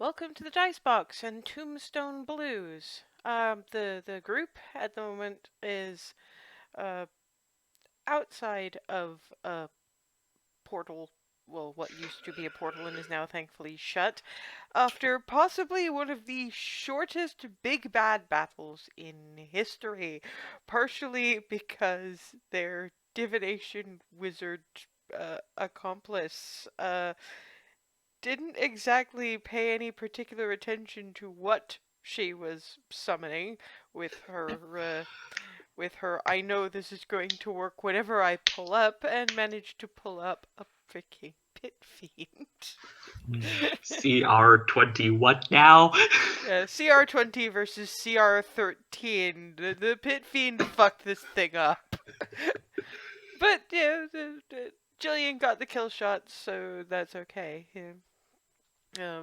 Welcome to the Dice Box and Tombstone Blues. The group at the moment is uh, outside of a portal. Well, what used to be a portal and is now thankfully shut, after possibly one of the shortest big bad battles in history. Partially because their divination wizard accomplice didn't exactly pay any particular attention to what she was summoning with her I know this is going to work whenever I pull up, and managed to pull up a freaking pit fiend. CR20 what now? CR20 versus CR13. The pit fiend fucked this thing up. But yeah, Jillian got the kill shot, so that's okay. Yeah.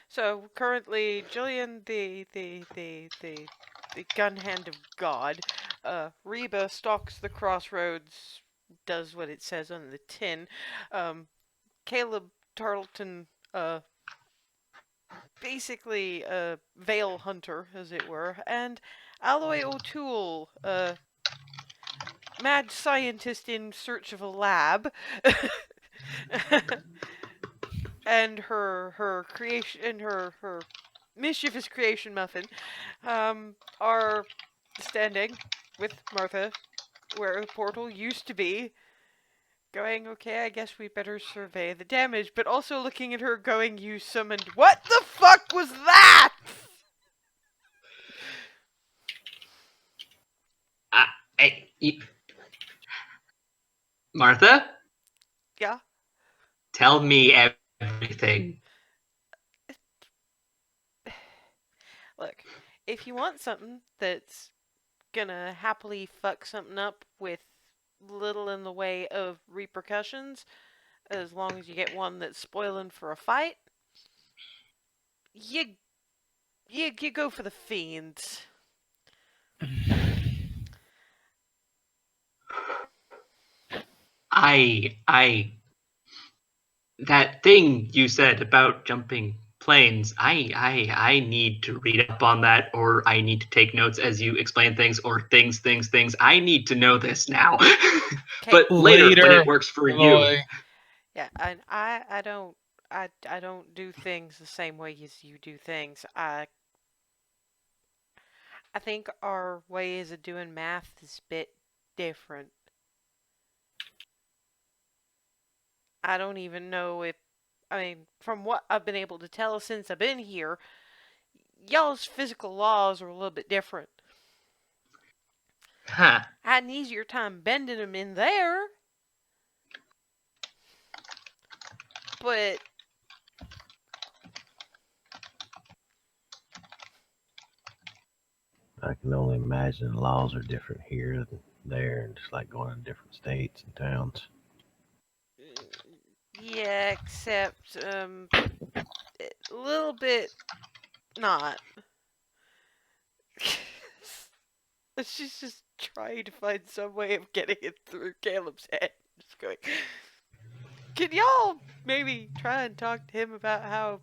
So currently, Jillian, the gun hand of God, Reba stalks the crossroads, does what it says on the tin. Caleb Tarleton, basically a veil hunter, as it were, and Aloy O'Toole, mad scientist in search of a lab. And her creation and her mischievous creation muffin are standing with Martha where the portal used to be, going, okay, I guess we better survey the damage, but also looking at her going, you summoned, what the fuck was that? Martha? Yeah? Tell me everything. Look, if you want something that's gonna happily fuck something up with little in the way of repercussions, as long as you get one that's spoiling for a fight, you go for the fiends. That thing you said about jumping planes, I need to read up on that, or I need to take notes as you explain things, or things. I need to know this now. But later, when it works for Aloy. you. Yeah, and I don't do things the same way as you do things. I think our ways of doing math is a bit different. I don't even know if, I mean, from what I've been able to tell since I've been here, y'all's physical laws are a little bit different. Huh. I had an easier time bending them in there, but I can only imagine the laws are different here than there, and just like going to different states and towns. yeah, except a little bit not. She's just trying to find some way of getting it through Caleb's head. Just going, can y'all maybe try and talk to him about how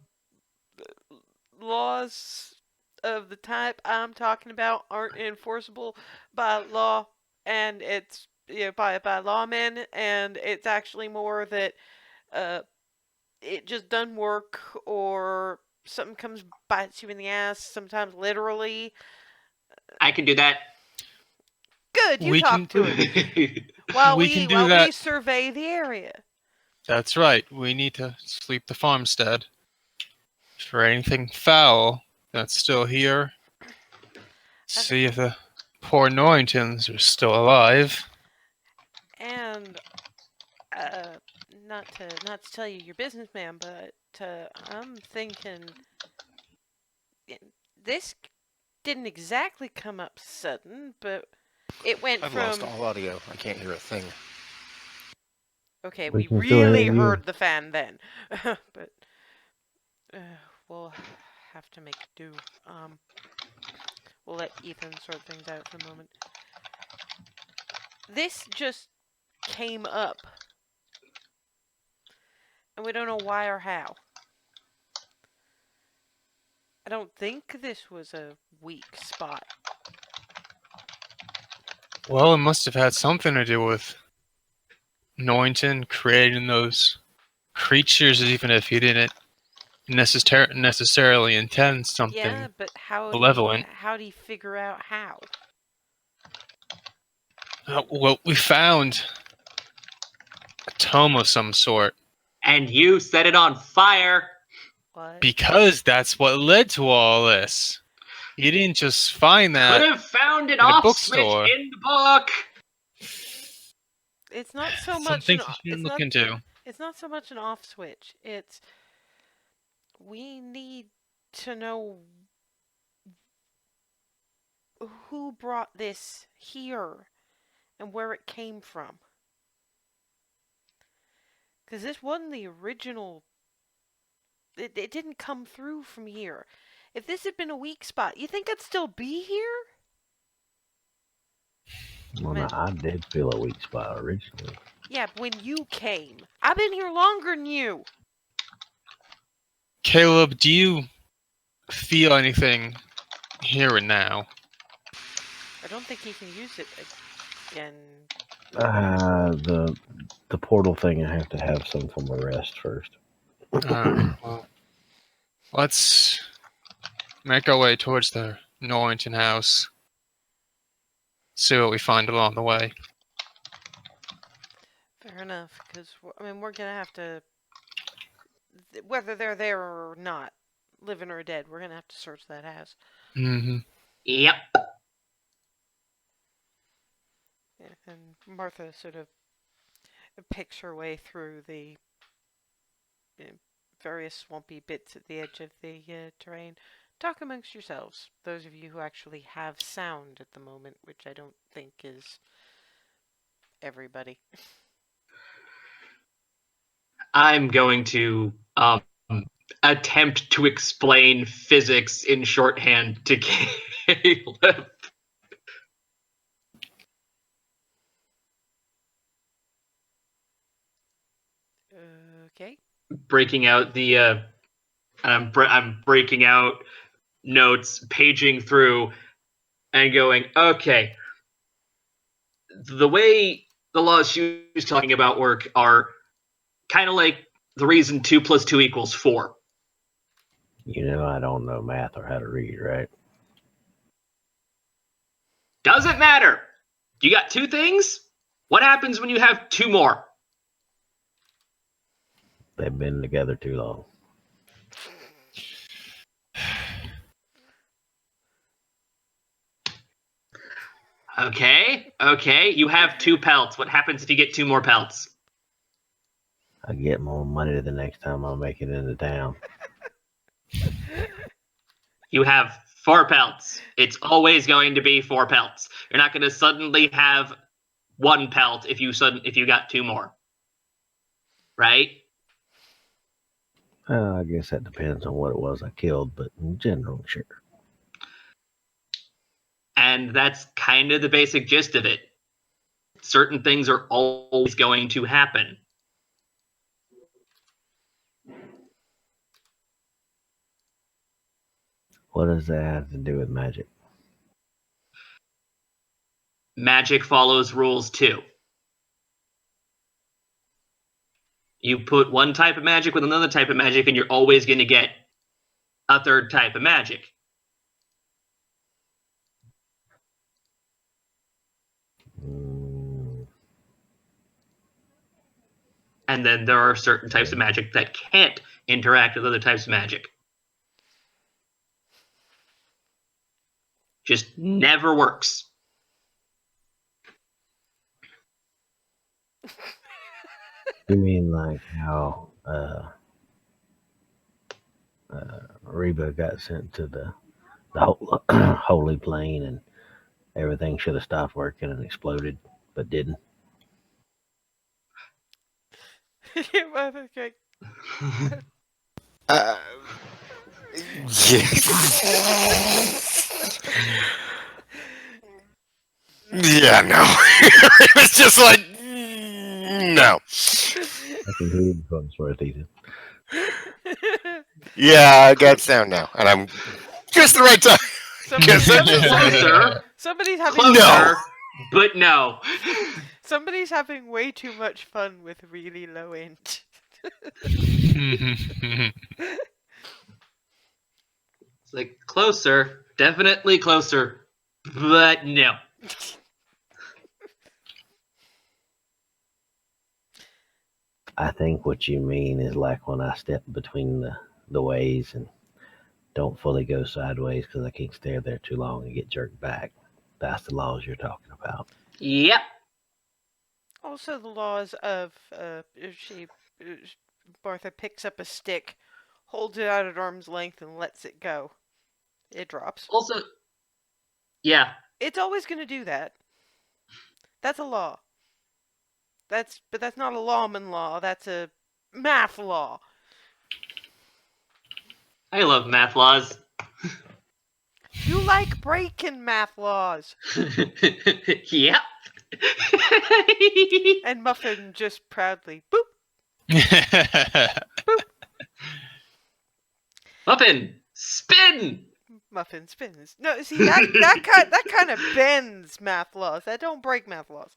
laws of the type I'm talking about aren't enforceable by law, and it's by lawmen, and it's actually more that it just doesn't work, or something comes bites you in the ass, sometimes literally. I can do that. Good, you talk to him while we survey the area. That's right. We need to sweep the farmstead for anything foul that's still here. See if the poor Norringtons are still alive. And not to tell you your business, man, but I'm thinking this didn't exactly come up sudden, but it went I've from... lost all audio. I can't hear a thing. Okay, We we can still hear really you. heard the fan then. But we'll have to make do. We'll let Ethan sort things out for a moment. This just came up, and we don't know why or how. I don't think this was a weak spot. Well, it must have had something to do with Norrington creating those creatures, even if he didn't necessarily intend something Yeah, but malevolent. how'd he figure out how? Well, we found a tome of some sort. And you set it on fire. What? Because that's what led to all this. You didn't just find that Could have found an in a off switch bookstore. in the book. It's not so much Something an you should look into. it's not so much an off switch. It's we need to know who brought this here and where it came from. Because this wasn't the original. It didn't come through from here. If this had been a weak spot, you think I'd still be here? Well, Man. I did feel a weak spot originally. Yeah, when you came. I've been here longer than you. Caleb, do you feel anything here and now? I don't think he can use it again. The portal thing, I have to have some form of rest first. Well, let's make our way towards the Norrington house. See what we find along the way. Fair enough, because we're gonna have to, whether they're there or not, living or dead, we're gonna have to search that house. Mm-hmm. Yep. Yeah, and Martha sort of picks her way through the various swampy bits at the edge of the terrain. Talk amongst yourselves, those of you who actually have sound at the moment, which I don't think is everybody. I'm going to attempt to explain physics in shorthand to Caleb. Okay. Breaking out the I'm breaking out notes, paging through, and going, okay. The way the laws she was talking about work are kind of like the reason 2 + 2 = 4. You know, I don't know math or how to read, right? Doesn't matter. You got 2 things? What happens when you have 2 more? They've been together too long. Okay. You have 2 pelts. What happens if you get 2 more pelts? I get more money the next time I make it into town. You have 4 pelts. It's always going to be 4 pelts. You're not going to suddenly have 1 pelt if you got 2 more. Right? I guess that depends on what it was I killed, but in general, sure. And that's kind of the basic gist of it. Certain things are always going to happen. What does that have to do with magic? Magic follows rules too. You put one type of magic with another type of magic, and you're always going to get a third type of magic. And then there are certain types of magic that can't interact with other types of magic. Just never works. You mean like how Reba got sent to the holy plane and everything should have stopped working and exploded, but didn't? Okay. Yeah. Yeah, no. It was just like, no. I can hear you from Ethan. Yeah, I got sound now, and I'm just the right time. Closer. Somebody's having Closer. But no. somebody's having way too much fun with really low int. It's like closer. Definitely closer. But no. I think what you mean is like when I step between the ways and don't fully go sideways because I can't stare there too long and get jerked back. That's the laws you're talking about. Yep. Also, the laws of Martha picks up a stick, holds it out at arm's length, and lets it go. It drops. Also, yeah. It's always going to do that. That's a law. But that's not a lawman law. That's a math law. I love math laws. You like breaking math laws. Yep. And Muffin just proudly boop. Muffin, spin. Muffin spins. No, see that kind of bends math laws. That don't break math laws.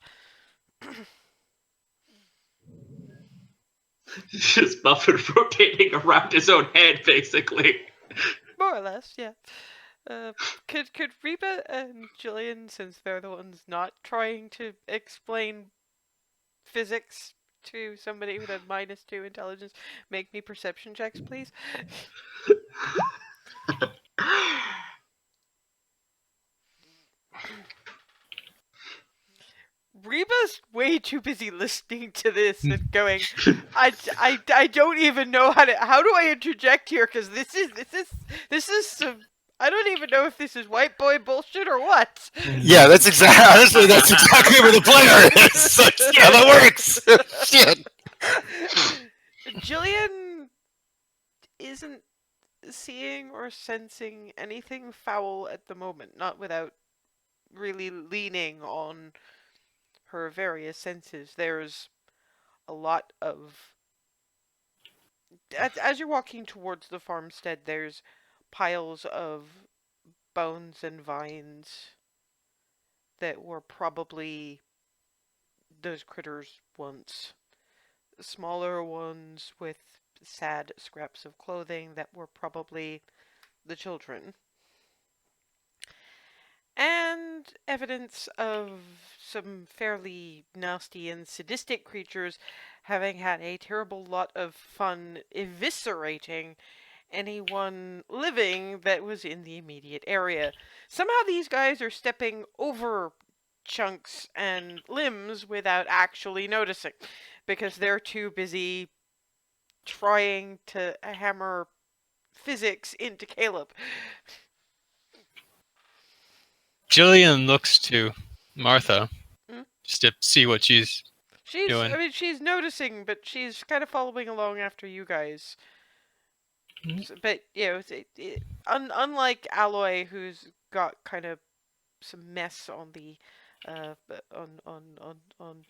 Just Muffin rotating around his own head, basically. More or less, yeah. Could Reba and Jillian, since they're the ones not trying to explain physics to somebody with a -2 intelligence, make me perception checks, please? Reba's way too busy listening to this and going, I don't even know how do I interject here, because this is some, I don't even know if this is white boy bullshit or what. Yeah, that's exactly where the player is. So, yeah, that works. Shit. Jillian isn't seeing or sensing anything foul at the moment, not without really leaning on her various senses. There's a lot of, as you're walking towards the farmstead, there's piles of bones and vines that were probably those critters once. Smaller ones with sad scraps of clothing that were probably the children. And evidence of some fairly nasty and sadistic creatures having had a terrible lot of fun eviscerating anyone living that was in the immediate area. Somehow these guys are stepping over chunks and limbs without actually noticing, because they're too busy trying to hammer physics into Caleb. Jillian looks to Martha Hmm? just to see what she's doing. I mean, she's noticing, but she's kind of following along after you guys. But you know, unlike Aloy, who's got kind of some mess on the on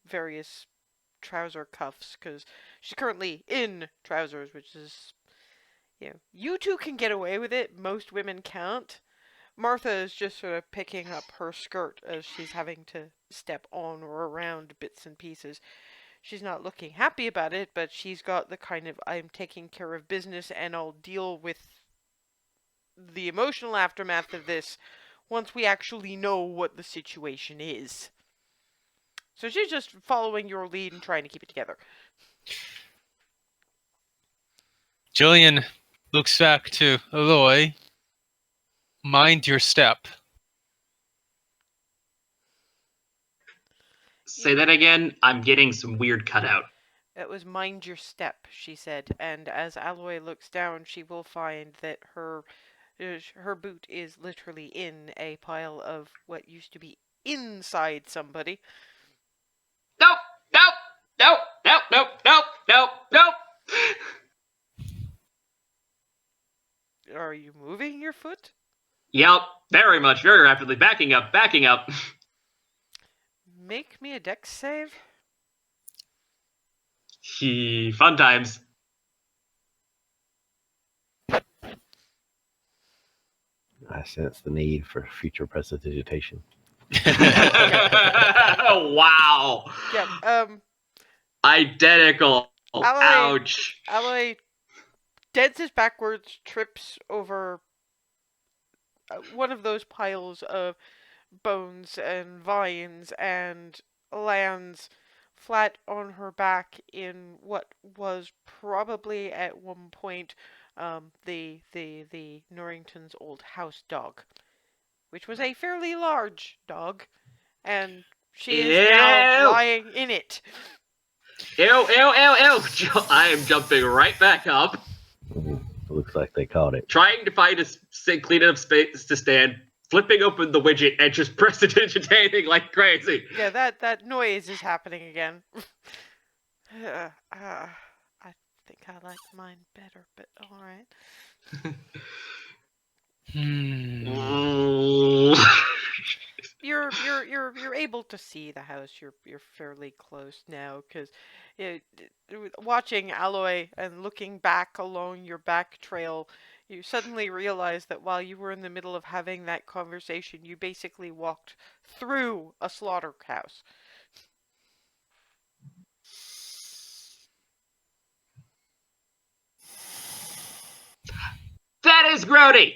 various trouser cuffs, because she's currently in trousers, which is, you two can get away with it. Most women can't. Martha is just sort of picking up her skirt as she's having to step on or around bits and pieces. She's not looking happy about it, but she's got the kind of, I'm taking care of business and I'll deal with the emotional aftermath of this once we actually know what the situation is. So she's just following your lead and trying to keep it together. Jillian looks back to Aloy. Mind your step. Say that again. I'm getting some weird cutout. It was mind your step, she said, and as Aloy looks down, she will find that her boot is literally in a pile of what used to be inside somebody. Nope, nope, nope, nope, nope, nope, nope, nope. Are you moving your foot? Yep, very much, very rapidly. Backing up, backing up. Make me a dex save. Fun times. I sense the need for future prestidigitation. Wow. Yeah. Identical. Aloy, Ouch. Aloy dances backwards, trips over one of those piles of bones and vines, and lands flat on her back in what was probably at one point the Norrington's old house dog, which was a fairly large dog, and she is now Ew. lying in it. Ew, ew, ew, ew. I am jumping right back up, Looks like they caught it. trying to find a clean enough space to stand, flipping open the widget, and just prestidigitating like crazy. Yeah, that noise is happening again. I think I like mine better, but all right. You're able to see the house. You're fairly close now because watching Aloy and looking back along your back trail, you suddenly realize that while you were in the middle of having that conversation, you basically walked through a slaughterhouse. That is grody.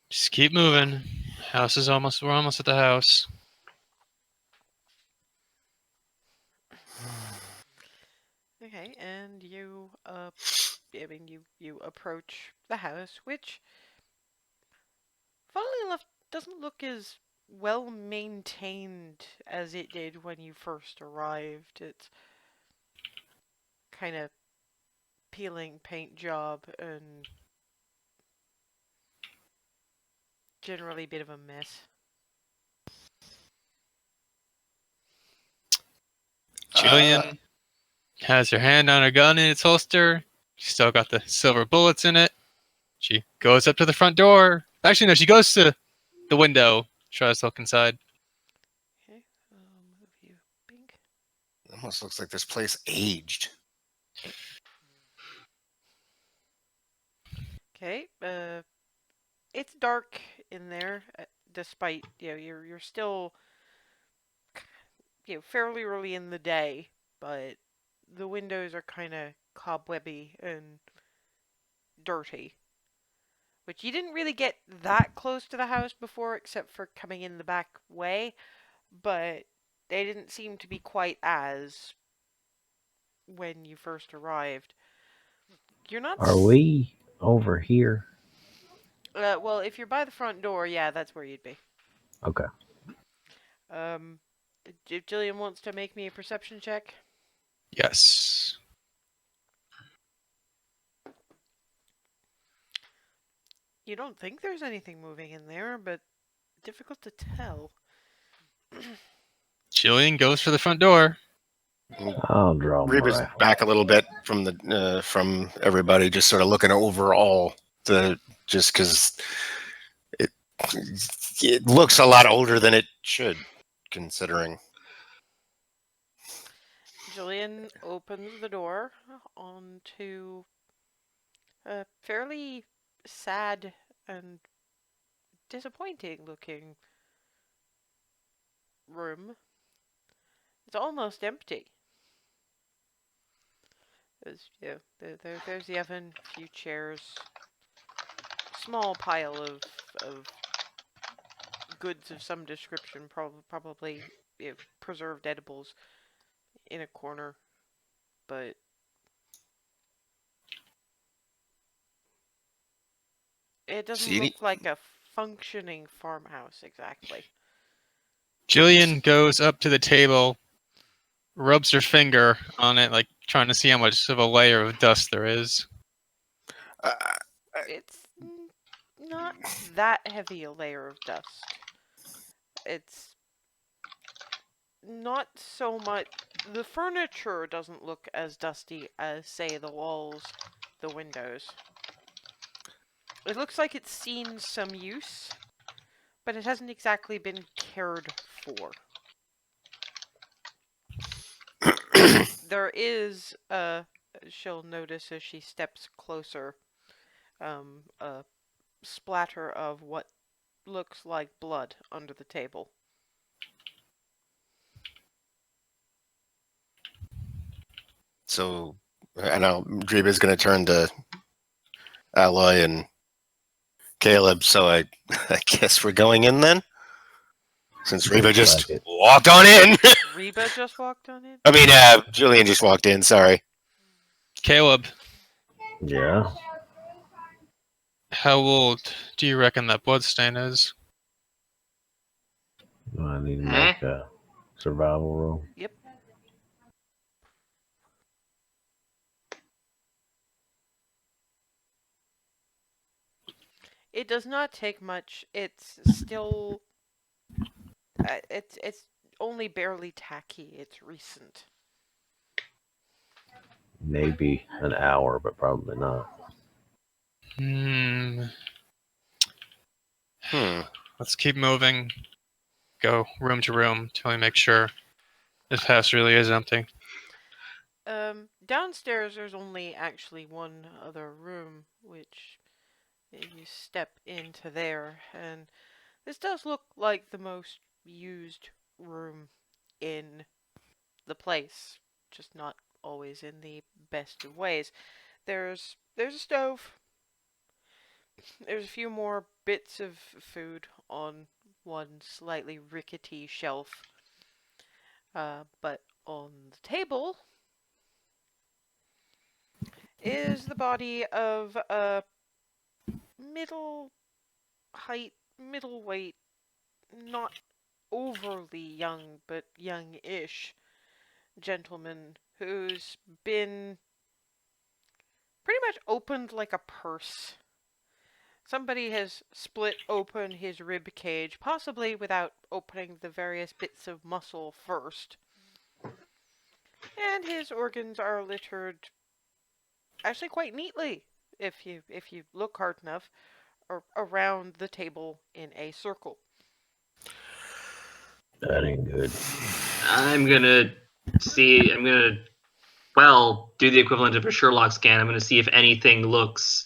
Just keep moving. We're almost at the house. Okay, and you you approach the house, which, funnily enough, doesn't look as well maintained as it did when you first arrived. It's kind of peeling paint job and generally a bit of a mess. Jillian has her hand on her gun in its holster. She's still got the silver bullets in it. She goes up to the front door. Actually, no, she goes to the window. Tries to look inside. Okay, I'll move you, Bink. Almost looks like this place aged. Okay, it's dark in there, despite you're still fairly early in the day, but the windows are kind of cobwebby and dirty. Which you didn't really get that close to the house before, except for coming in the back way, but they didn't seem to be quite as when you first arrived. You're not. Are we over here? Well, if you're by the front door, yeah, that's where you'd be. Okay. If Jillian wants to make me a perception check. Yes. You don't think there's anything moving in there, but difficult to tell. Jillian goes for the front door. I'll draw my Reba's rifle. back a little bit from everybody, just sort of looking overall. Just because it looks a lot older than it should, considering. Jillian opens the door onto a fairly sad and disappointing looking room. It's almost empty. There's the oven, a few chairs, small pile of goods of some description, probably preserved edibles in a corner, but it doesn't look like a functioning farmhouse exactly. Jillian goes up to the table, rubs her finger on it, like trying to see how much of a layer of dust there is. It's not that heavy a layer of dust. It's not so much. The furniture doesn't look as dusty as, say, the walls, the windows. It looks like it's seen some use, but it hasn't exactly been cared for. There is, she'll notice as she steps closer, a splatter of what looks like blood under the table. So, I know Reba's going to turn to Aloy and Caleb. So I guess we're going in then, since Reba Looks just like it. walked on in. Reba just walked on in. I mean, Jillian just walked in. Sorry. Caleb, Yeah. how old do you reckon that bloodstain is? I need to Eh? make a survival roll. Yep. It does not take much. It's still it's only barely tacky. It's recent. Maybe an hour, but probably not. Hmm. Hmm. Let's keep moving. Go room to room till we make sure this house really is empty. Downstairs there's only actually one other room, which you step into there, and this does look like the most used room in the place, just not always in the best of ways. There's a stove. There's a few more bits of food on one slightly rickety shelf. But on the table is the body of a middle height, middle weight, not overly young, but young-ish gentleman who's been pretty much opened like a purse. Somebody has split open his rib cage, possibly without opening the various bits of muscle first. And his organs are littered actually quite neatly, if you look hard enough, around the table in a circle. That ain't good. I'm gonna see. I'm gonna do the equivalent of a Sherlock scan. I'm gonna see if anything looks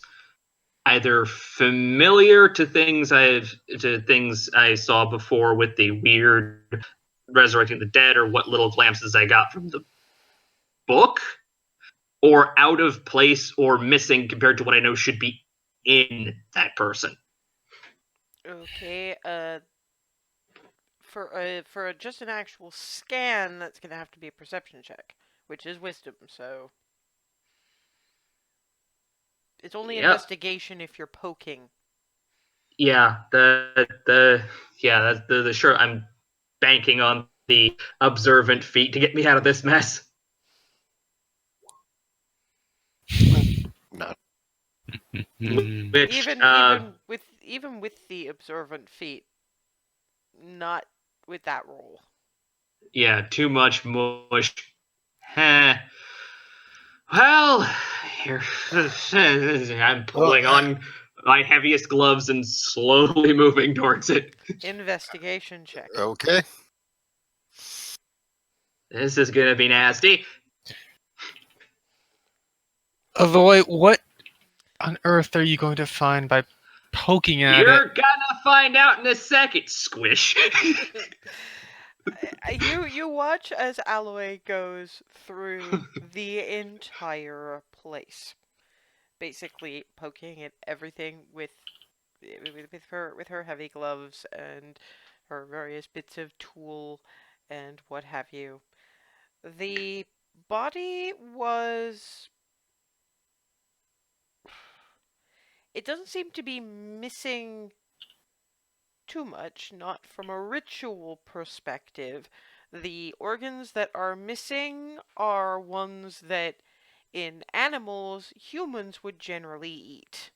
either familiar to things I saw before with the weird resurrecting the dead, or what little glimpses I got from the book, or out of place or missing compared to what I know should be in that person. Okay, for just an actual scan, that's gonna have to be a perception check, which is wisdom. So it's only Yep. investigation if you're poking. Yeah, that's the sure. I'm banking on the observant feat to get me out of this mess. Not. Hmm. Which Even with the observant feat, not with that roll. yeah, too much mush. Heh. Well, here I'm pulling on my heaviest gloves and slowly moving towards it. Investigation check. Okay. This is gonna be nasty. Aloy, what on earth are you going to find by poking at You're it? gonna find out in a second. Squish. You watch as Aloy goes through the entire place, basically poking at everything with her heavy gloves and her various bits of tool and what have you. The body was. It doesn't seem to be missing too much, not from a ritual perspective. The organs that are missing are ones that in animals humans would generally eat.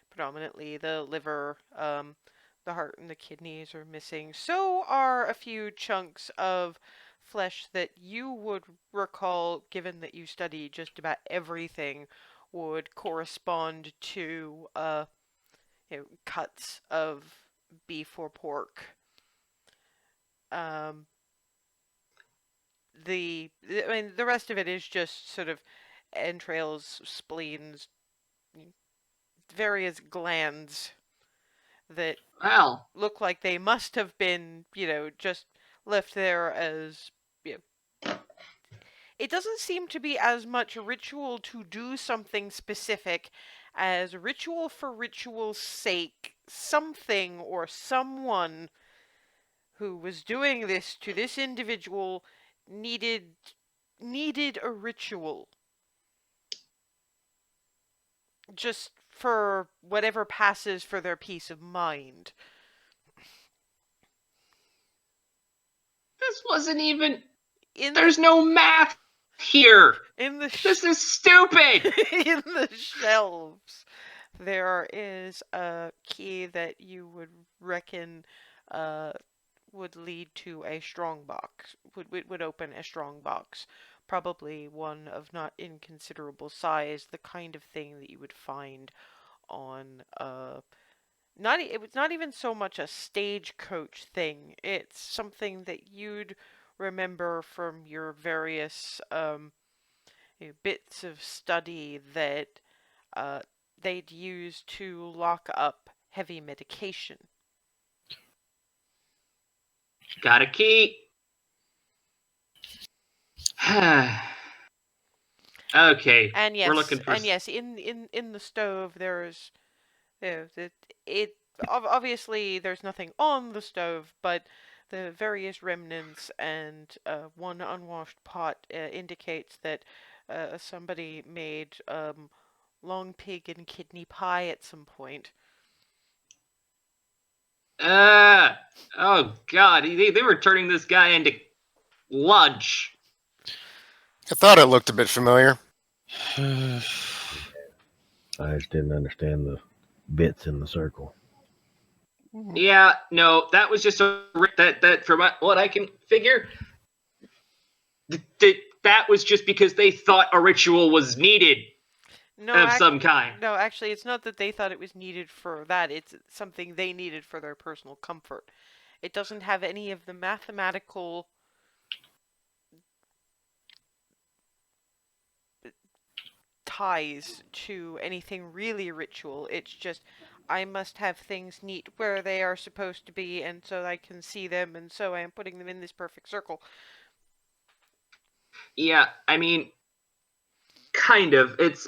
Predominantly the liver, the heart and the kidneys are missing. So are a few chunks of flesh that you would recall, given that you study just about everything, would correspond to cuts of beef or pork. Um, I mean, the rest of it is just sort of entrails, spleens, various glands that Well, look like they must have been, just left there as, it doesn't seem to be as much ritual to do something specific as ritual for ritual's sake. Something or someone who was doing this to this individual needed a ritual. Just for whatever passes for their peace of mind. this wasn't even. In There's no math here. in the This is stupid. in the shelves, there is a key that you would reckon would lead to a strong box. Would open a strong box. Probably one of not inconsiderable size, the kind of thing that you would find on it was not even so much a stagecoach thing. It's something that you'd remember from your various bits of study that they'd use to lock up heavy medication. Got a key. Okay. And yes, We're looking for. in the stove there's it obviously there's nothing on the stove, but the various remnants and one unwashed pot indicates that somebody made long pig and kidney pie at some point. Oh God, they were turning this guy into lunch. I thought it looked a bit familiar. I just didn't understand the bits in the circle. Yeah, no, that was just that from what I can figure. That was just because they thought a ritual was needed of some kind. No, actually, it's not that they thought it was needed for that. It's something they needed for their personal comfort. It doesn't have any of the mathematical ties to anything really ritual. It's just, I must have things neat where they are supposed to be, and so I can see them, and so I am putting them in this perfect circle. Yeah, I mean, kind of. There's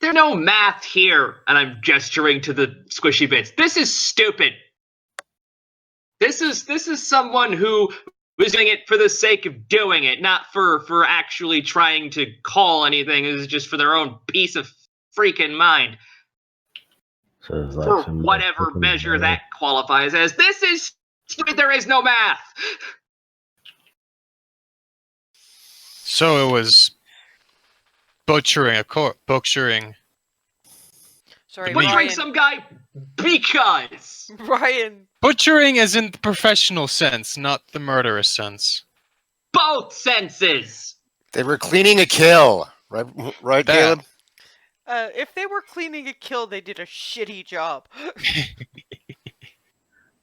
no math here, and I'm gesturing to the squishy bits. This is stupid. This is someone who was doing it for the sake of doing it, not for actually trying to call anything. It was just for their own peace of freaking mind. So it's like For somebody whatever flipping measure the that qualifies as. This is stupid. There is no math. So it was butchering. Sorry, Meat. Butchering Ryan. some guy because. Ryan. Butchering as in the professional sense, not the murderous sense. Both senses. They were cleaning a kill, right, That. Caleb? If they were cleaning a kill, they did a shitty job.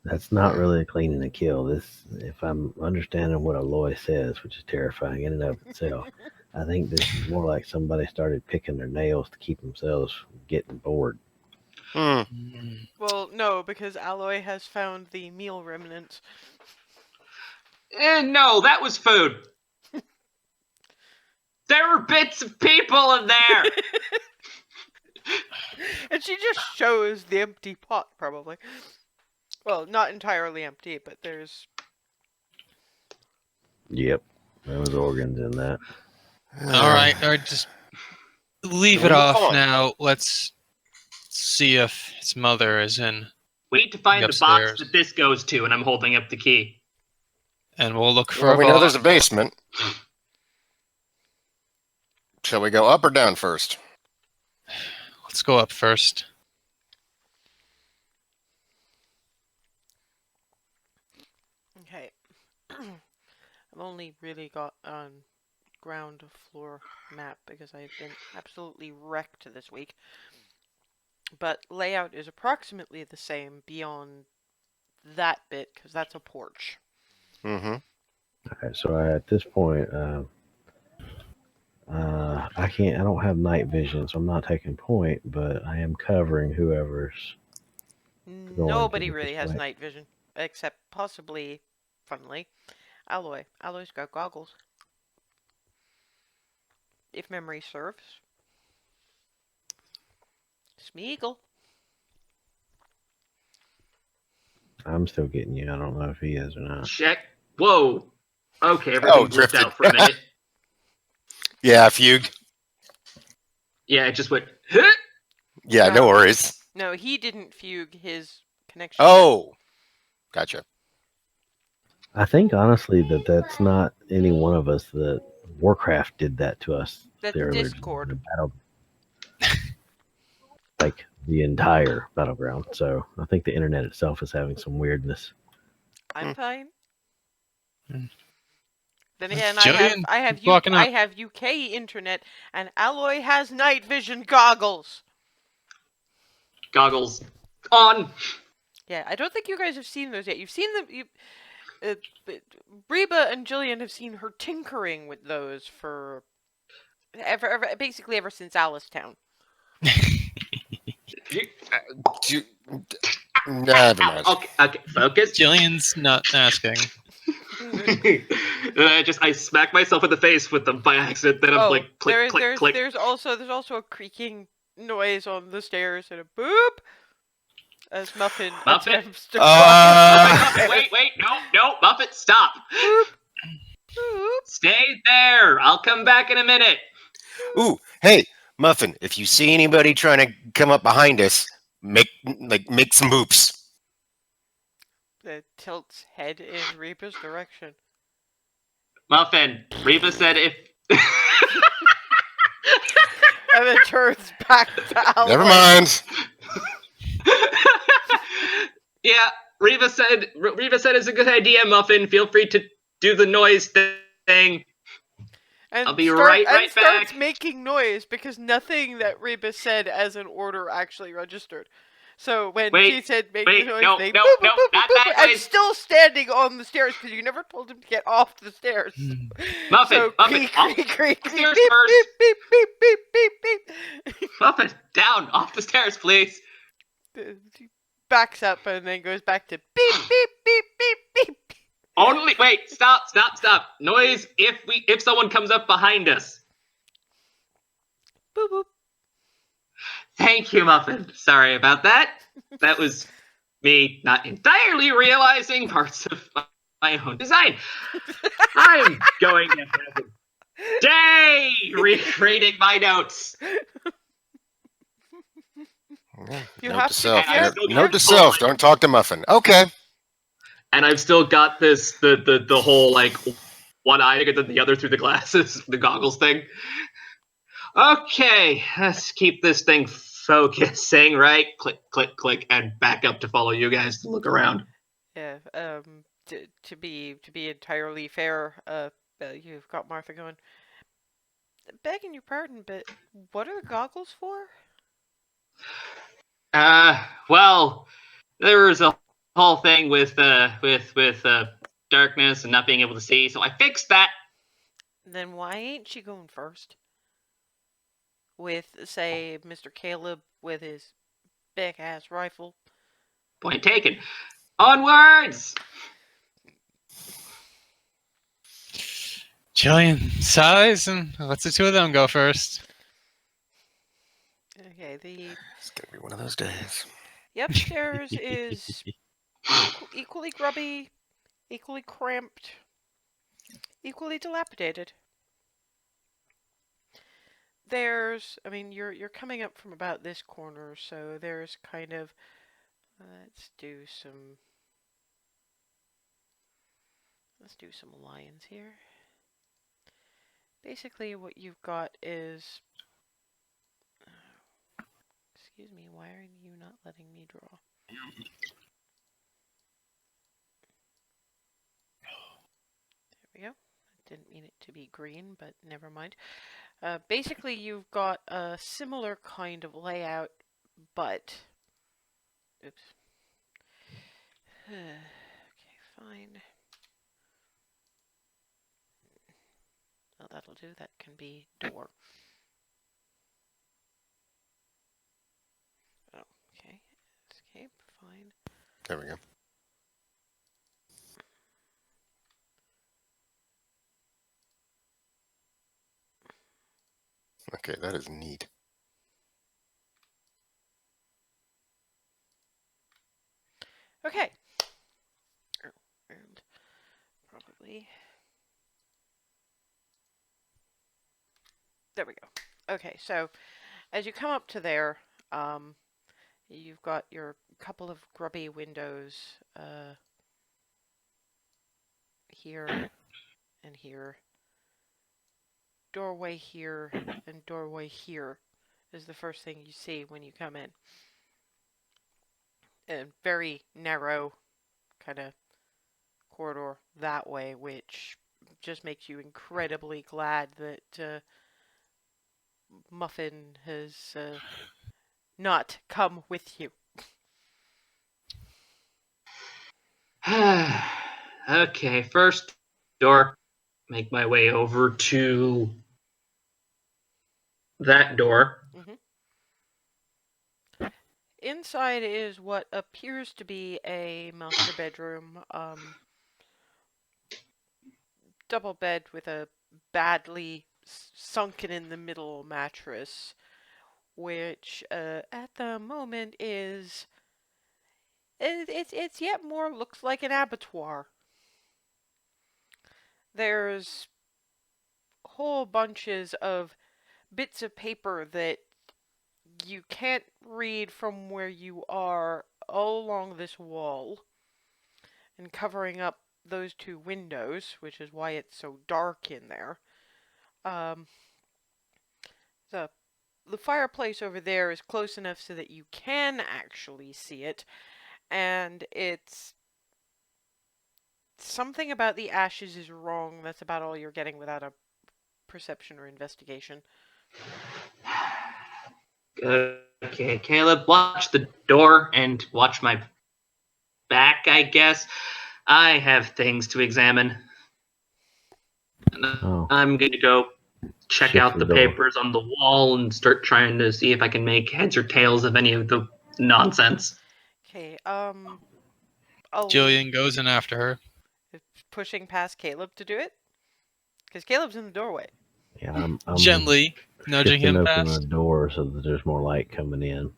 That's not really cleaning a kill. This, if I'm understanding what Aloy says, which is terrifying in and of itself, I think this is more like somebody started picking their nails to keep themselves from getting bored. Well, no, because Aloy has found the meal remnants. No, that was food. There were bits of people in there. And she just shows the empty pot, probably. Well, not entirely empty, but there's... Yep, there was organs in that. All right, just leave it off now. Let's see if its mother is in, We need to find the Upstairs. box that this goes to, and I'm holding up the key. and we'll look for Well, a we know box. there's a basement. Shall we go up or down first? Let's go up first. Okay. I've only really got on ground floor map because I've been absolutely wrecked this week. But layout is approximately the same beyond that bit, because that's a porch. Mm-hmm. Okay, so at this point, I can't. I don't have night vision, so I'm not taking point. But I am covering whoever's going to Nobody get really this has way. night vision, except possibly, funnily, Aloy. Aloy's got goggles, if memory serves. Smeagol. I'm still getting you. I don't know if he is or not. Check. Whoa. Okay, Oh, everything blipped drifted. out for a minute. Yeah, fugue. Yeah, it just went. Huh? Yeah, no No. worries. No, he didn't fugue his connection. Oh, gotcha. I think honestly that's not any one of us. That Warcraft did that to us That's earlier. Discord. The battle, like the entire battleground. So I think the internet itself is having some weirdness. I'm fine. Hmm. Then again, Jillian, keep walking I up. have UK internet, and Aloy has night vision goggles. Goggles on. Yeah, I don't think you guys have seen those yet. You've seen them. But Reba and Jillian have seen her tinkering with those for basically ever since Alice Do- Never mind. Okay, focus. Jillian's not asking. I smack myself in the face with them by accident. Then I'm like, click, click, click. There's also a creaking noise on the stairs and a boop as Muffin Muffin? attempts to Muffin, wait, no, Muffin, stop. Boop. Boop. Stay there. I'll come back in a minute. Ooh, hey, Muffin, if you see anybody trying to come up behind us, make some boops. That tilts head in Reba's direction. Muffin, Reba said if. And then turns back to Aloy. Never mind. Yeah, Reba said it's a good idea, Muffin. Feel free to do the noise thing. And I'll be right back. starts making noise because nothing that Reba said as an order actually registered. So when she said make the noise thing, no, boop, boop, no, boop, not boop, that boop, and noise. still standing on the stairs because you never told him to get off the stairs. Muffin, So Muffin, off creak, creak, the creak, stairs beep, first. beep, beep, beep, beep, beep, beep. Muffin, down, off the stairs, please. She backs up and then goes back to beep, beep, beep, beep, beep. Only wait, stop. Noise if someone comes up behind us. Boop, boop. Thank you, Muffin. Sorry about that. That was me not entirely realizing parts of my own design. I'm going to have a day rereading my notes. You Note have to to- self. you have- Note to self. Don't talk to Muffin. Okay. And I've still got the whole like one eye bigger than the other through the glasses, the goggles thing. Okay, let's keep this thing focusing, right? Click, click, click, and back up to follow you guys to look around. Yeah. To be entirely fair, you've got Martha going. Begging your pardon, but what are the goggles for? Well, there was a whole thing with darkness and not being able to see, so I fixed that. Then why ain't she going first? With, say, Mr. Caleb with his big ass rifle. Point taken. Onwards! Jillian, size, and let's the two of them go first. Okay, It's gonna be one of those days. the upstairs is equally grubby, equally cramped, equally dilapidated. You're coming up from about this corner, so there's kind of, let's do some lines here. Basically, what you've got is, excuse me, why are you not letting me draw? There we go. Didn't mean it to be green, but never mind. Basically, you've got a similar kind of layout, but... Oops. Okay, fine. Oh, that'll that'll do. That can be door. Oh, okay. Escape, fine. There we go. Okay, that is neat. Okay. Oh, and probably. There we go. Okay, so as you come up to there, you've got your couple of grubby windows here and here. Doorway here and doorway here is the first thing you see when you come in. And very narrow kind of corridor that way, which just makes you incredibly glad that Muffin has not come with you. Okay, first door. Make my way over to that door. Inside is what appears to be a master bedroom. Double bed with a badly sunken in the middle mattress, which at the moment is it's yet more looks like an abattoir. There's whole bunches of bits of paper that you can't read from where you are all along this wall and covering up those two windows, which is why it's so dark in there. The fireplace over there is close enough so that you can actually see it, and it's something about the ashes is wrong. That's about all you're getting without a perception or investigation. Okay, Caleb, watch the door and watch my back, I guess. I have things to examine. Oh, I'm going to go check shift out the door. papers on the wall and start trying to see if I can make heads or tails of any of the nonsense. Okay, Jillian goes in after her. pushing past Caleb to do it? Because Caleb's in the doorway. Yeah, I'm Gently nudging shifting him open past. the door so that there's more light coming in.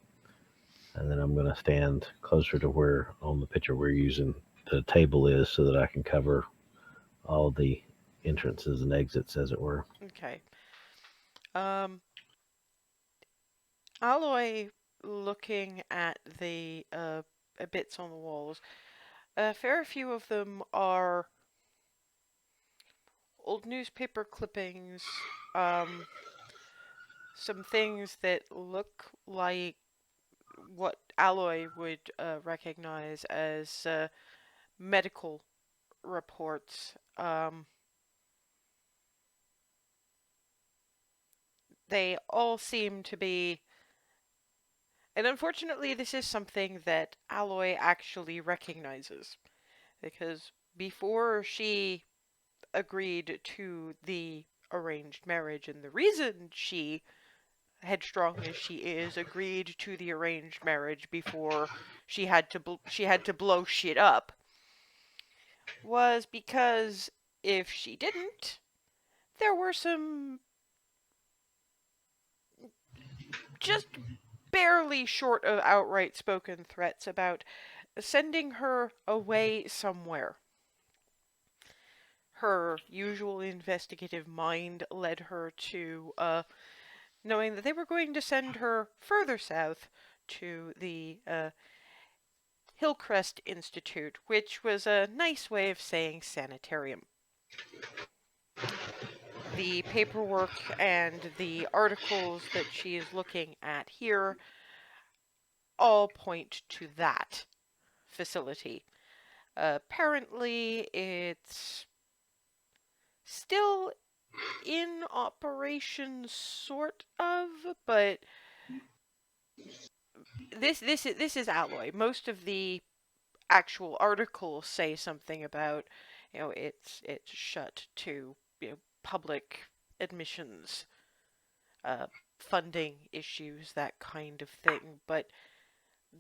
And then I'm going to stand closer to where on the picture we're using the table is so that I can cover all the entrances and exits, as it were. Okay. Aloy, looking at the bits on the walls, a fair few of them are old newspaper clippings, some things that look like what Aloy would recognize as medical reports. They all seem to be, and unfortunately, this is something that Aloy actually recognizes, because before she agreed to the arranged marriage, and the reason she, headstrong as she is, agreed to the arranged marriage before she had to blow shit up, was because if she didn't, there were some just barely short of outright spoken threats about sending her away somewhere. Her usual investigative mind led her to knowing that they were going to send her further south to the Hillcrest Institute, which was a nice way of saying sanitarium. The paperwork and the articles that she is looking at here all point to that facility. Apparently, it's still in operation, sort of, but this is Aloy. Most of the actual articles say something about, it's shut to public admissions, funding issues, that kind of thing. But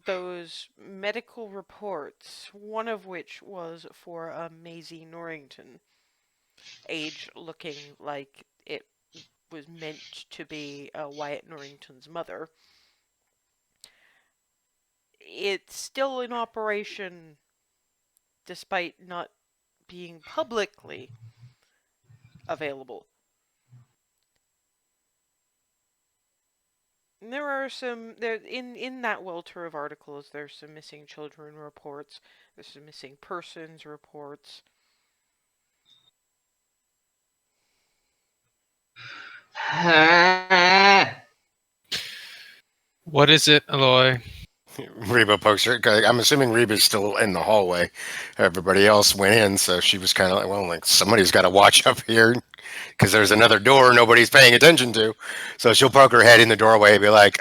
those medical reports, one of which was for Maisie Norrington, age looking like it was meant to be Wyatt Norrington's mother. It's still in operation despite not being publicly available. And there are in that welter of articles. There's some missing children reports. There's some missing persons reports. What is it, Aloy? Reba pokes her. I'm assuming Reba's still in the hallway. Everybody else went in, so she was kind of like, well, like somebody's got to watch up here because there's another door nobody's paying attention to. So she'll poke her head in the doorway and be like,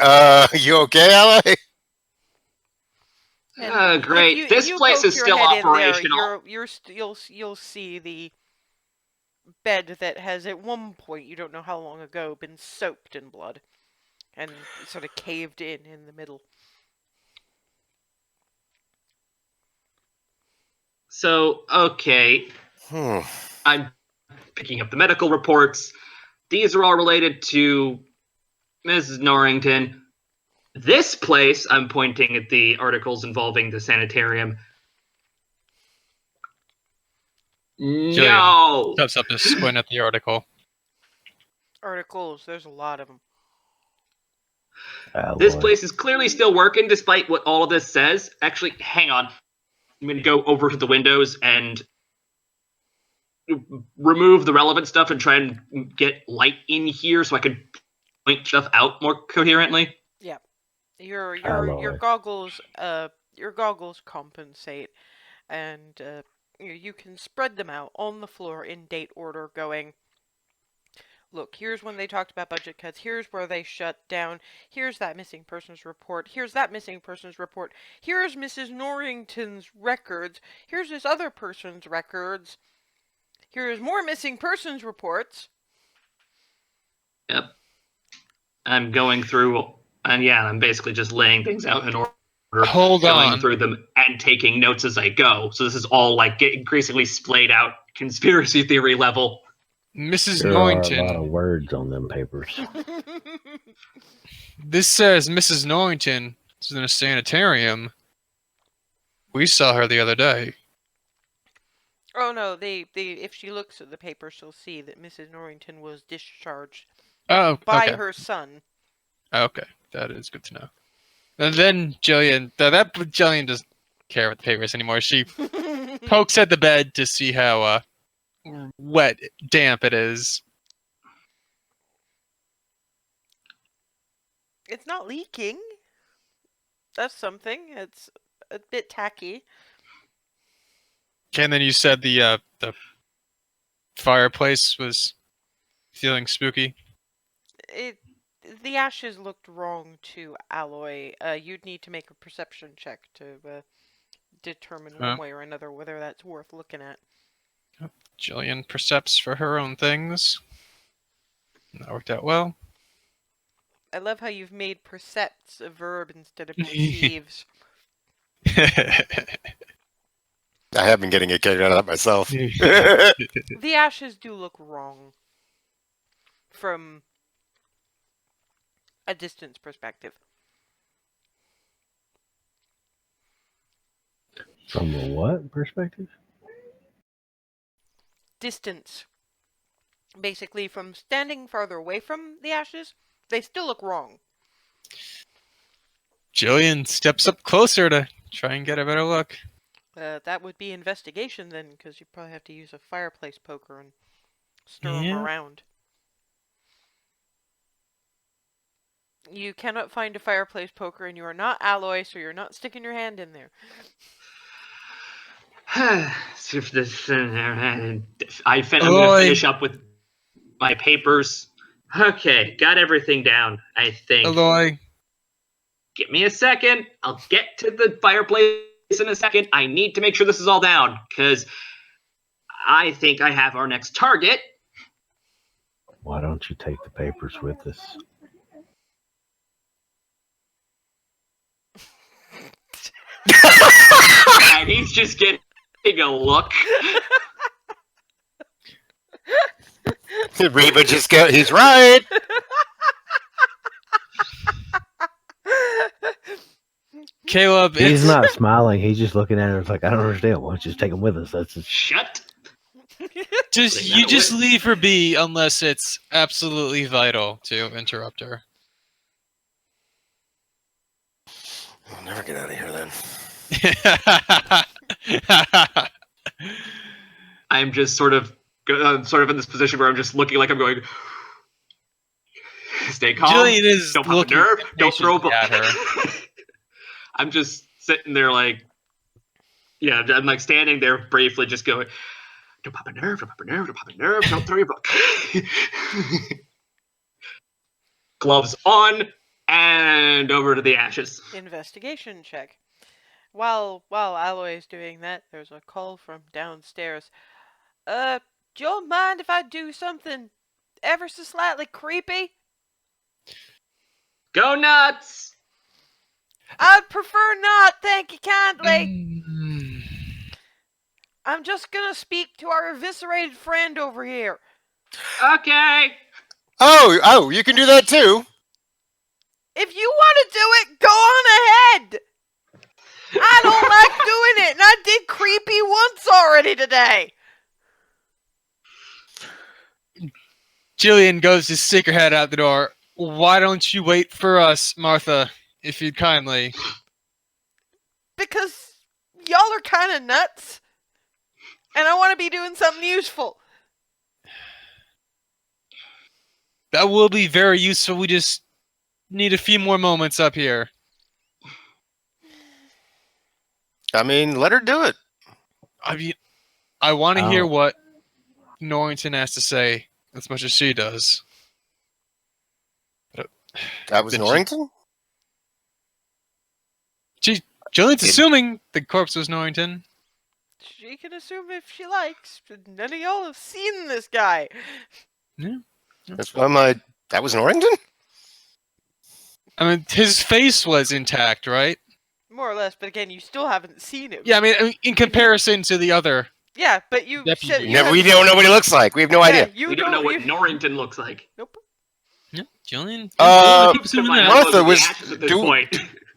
you okay, Aloy? And Great. This place is still operational. You'll see the bed that has at one point, you don't know how long ago, been soaked in blood and sort of caved in the middle. So, okay. I'm picking up the medical reports. These are all related to Mrs. Norrington. This place, I'm pointing at the articles involving the sanitarium. No! Steps up to squint at the article. Articles, there's a lot of them. This place is clearly still working despite what all of this says. Actually, hang on. I'm going to go over to the windows and remove the relevant stuff and try and get light in here so I can point stuff out more coherently. Yeah. Your goggles compensate, and you can spread them out on the floor in date order, going, look, here's when they talked about budget cuts, here's where they shut down, here's that missing persons report, here's that missing persons report, here's Mrs. Norrington's records, here's this other person's records, here's more missing persons reports. Yep. I'm going through, and yeah, I'm basically just laying things out in order. Going through them and taking notes as I go. So this is all like increasingly splayed out conspiracy theory level. Mrs. There Norrington. are a lot of words on them papers. This says Mrs. Norrington is in a sanitarium. We saw her the other day. Oh no, if she looks at the paper, she'll see that Mrs. Norrington was discharged by her son. Okay, that is good to know. And then Jillian, that Jillian doesn't care about the papers anymore. She pokes at the bed to see how wet, damp it is. It's not leaking. That's something. It's a bit tacky. Okay, and then you said the fireplace was feeling spooky. The ashes looked wrong to Aloy. You'd need to make a perception check to determine one way or another whether that's worth looking at. Jillian percepts for her own things. That worked out well. I love how you've made percepts a verb instead of perceives. I have been getting a kick out of that myself. The ashes do look wrong from a distance perspective. From a what perspective? Distance. Basically, from standing farther away from the ashes, they still look wrong. Jillian steps up closer to try and get a better look. That would be investigation then, because you'd probably have to use a fireplace poker and stir them around. You cannot find a fireplace poker, and you are not Aloy, so you're not sticking your hand in there. I'm going to finish up with my papers. Okay, got everything down, I think. Aloy. Give me a second. I'll get to the fireplace in a second. I need to make sure this is all down, because I think I have our next target. Why don't you take the papers with us? And he's just getting a look. Reba just go. He's right. Caleb, He's it's, not smiling. He's just looking at her. It's like, I don't understand. Why don't you just take him with us? That's just... Shut. you just leave her be unless it's absolutely vital to interrupt her. I'll never get out of here then. I'm just sort of in this position where I'm just looking like I'm going. Stay calm. Jillian is Don't pop a looking nerve. Don't throw a book. at her. I'm just sitting there like, yeah, I'm like standing there briefly, just going, don't pop a nerve, don't pop a nerve, don't pop a nerve, don't throw your book. Gloves on and over to the ashes. Investigation check. While Aloy is doing that, there's a call from downstairs. Do you mind if I do something ever so slightly creepy? Go nuts! I'd prefer not, thank you kindly. Mm. I'm just gonna speak to our eviscerated friend over here. Okay. Oh, you can do that too. If you want to do it, go on ahead. I don't like doing it, and I did creepy once already today. Jillian goes to stick her head out the door. Why don't you wait for us, Martha, if you'd kindly? Because y'all are kind of nuts, and I want to be doing something useful. That will be very useful. We just need a few more moments up here. I mean, let her do it. I want to hear Oh. what Norrington has to say as much as she does. That was Did she- Norrington? Jillian's assuming the corpse was Norrington. She can assume if she likes, but none of y'all have seen this guy. That's why that was Norrington? I mean, his face was intact, right? More or less, but again, you still haven't seen him. Yeah, I mean, in comparison to the other. Yeah, but you Deputy. said you Never. have- We don't know what he looks like. We have no yeah, idea. You We don't know what you- Norrington looks like. Nope. Yeah, Jillian. Uh, assuming My that. Martha elbows in the was ashes at this do- point.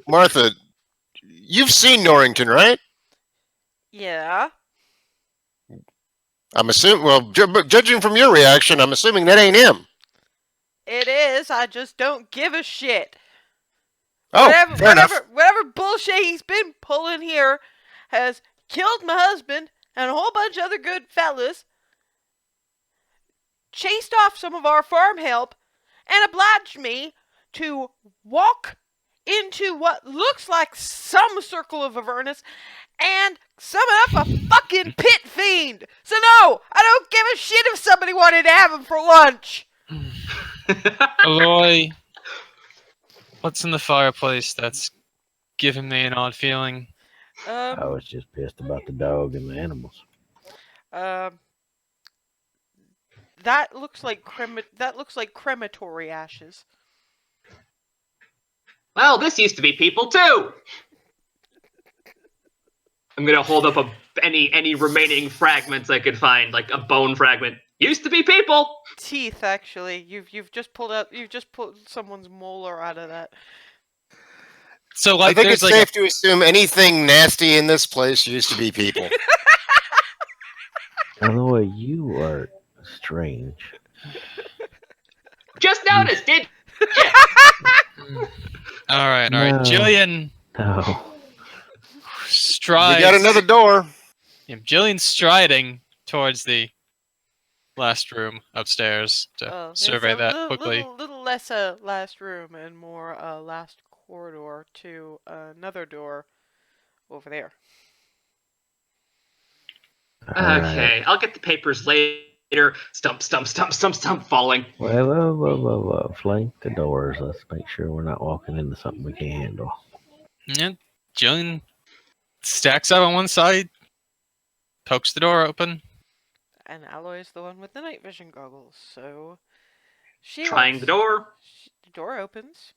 Martha, you've seen Norrington, right? Yeah. I'm assuming. Well, judging from your reaction, I'm assuming that ain't him. It is. I just don't give a shit. Oh, fair enough. Whatever bullshit he's been pulling here has killed my husband and a whole bunch of other good fellas, chased off some of our farm help, and obliged me to walk into what looks like some circle of Avernus and summon up a fucking pit fiend. So no, I don't give a shit if somebody wanted to have him for lunch. Aloy, what's in the fireplace that's giving me an odd feeling? I was just pissed about the dog and the animals. That looks like crematory ashes. Well, this used to be people too. I'm gonna hold up any remaining fragments I could find, like a bone fragment. Used to be people. Teeth, actually. You've just pulled someone's molar out of that. So, I like, think there's it's like safe to assume anything nasty in this place used to be people. Aloy, you are strange. Just noticed it. all right. No. Jillian No. strides. We got another door. Yeah, Jillian striding towards the last room upstairs to It's survey a that quickly. Little less last room and more last corridor to another door over there. All right. Okay, I'll get the papers later. Stump, stump, stump, stump, stump, falling. Whoa. Flank the doors. Let's make sure we're not walking into something we can't handle. Yeah, Jillian stacks up on one side, pokes the door open. And Aloy is the one with the night vision goggles, so She Trying walks. the door. The door opens.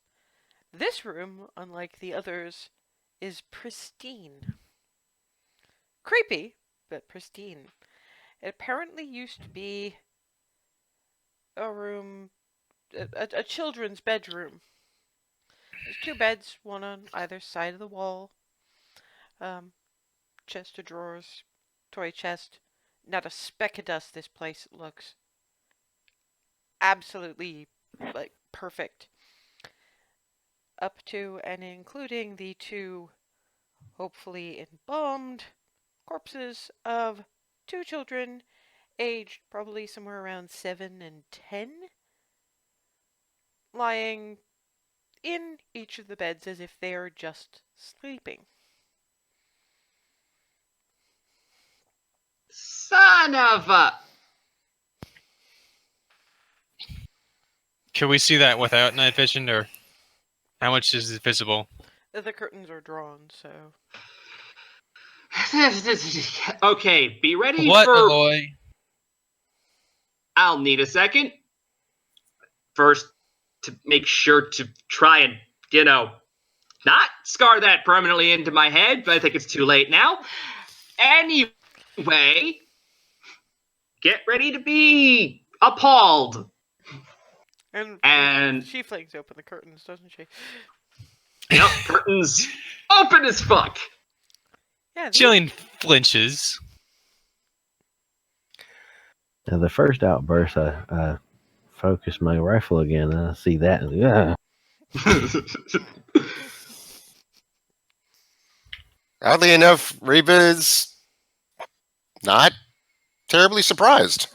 This room, unlike the others, is pristine. Creepy, but pristine. It apparently used to be a room, a children's bedroom. There's two beds, one on either side of the wall. Um, chest of drawers, toy chest. Not a speck of dust. This place looks absolutely like perfect. Up to and including the two, hopefully embalmed, corpses of two children, aged probably somewhere around 7 and 10, lying in each of the beds as if they are just sleeping. Son of a... Can we see that without night vision, or how much is it visible? The curtains are drawn, so. Okay, be ready What, for... Aloy? I'll need a second. First, to make sure to try and, not scar that permanently into my head, but I think it's too late now. Anyway, get ready to be appalled. And she flings open the curtains, doesn't she? Yep, curtains open as fuck. Yeah. Jillian flinches. Now, the first outburst, I focus my rifle again, and I see that, and Oddly enough, Reba is not terribly surprised.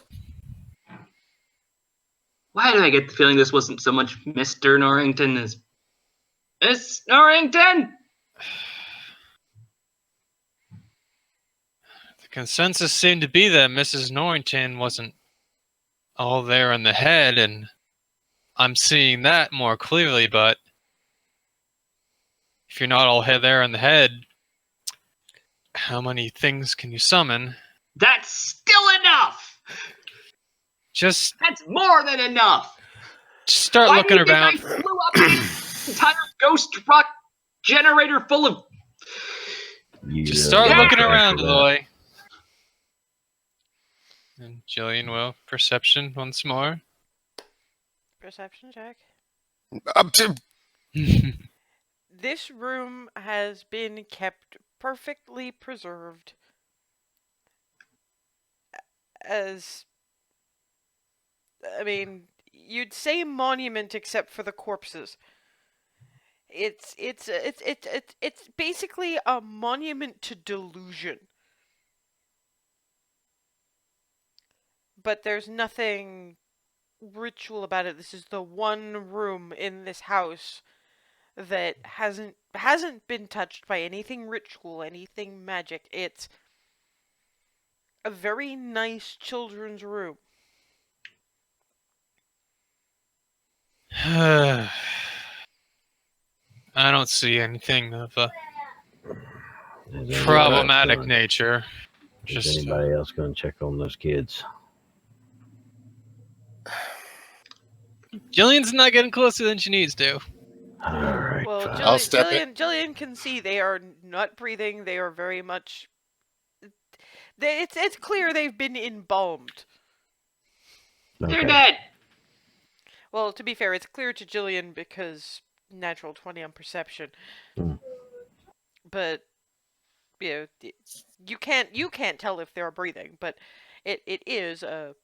Why do I get the feeling this wasn't so much Mr. Norrington as Miss Norrington? The consensus seemed to be that Mrs. Norrington wasn't all there in the head, and I'm seeing that more clearly, but if you're not all there in the head, how many things can you summon? That's still enough! That's more than enough! Start Why looking do you think around. I blew up an entire ghost rock generator full of... Just start Yeah. looking around, Aloy. And Jillian will perception once more. Perception check. Up to This room has been kept perfectly preserved as, I mean, you'd say monument except for the corpses. It's basically a monument to delusion. But there's nothing ritual about it. This is the one room in this house that hasn't been touched by anything ritual, anything magic. It's a very nice children's room. I don't see anything of a problematic nature. Is Just anybody else going to check on those kids? Jillian's not getting closer than she needs to. All right, Well, fine. I'll step in. Jillian can see they are not breathing. They are very much. It's clear they've been embalmed. They're dead! Well, to be fair, it's clear to Jillian because natural 20 on perception. But you can't tell if they're breathing. But it is a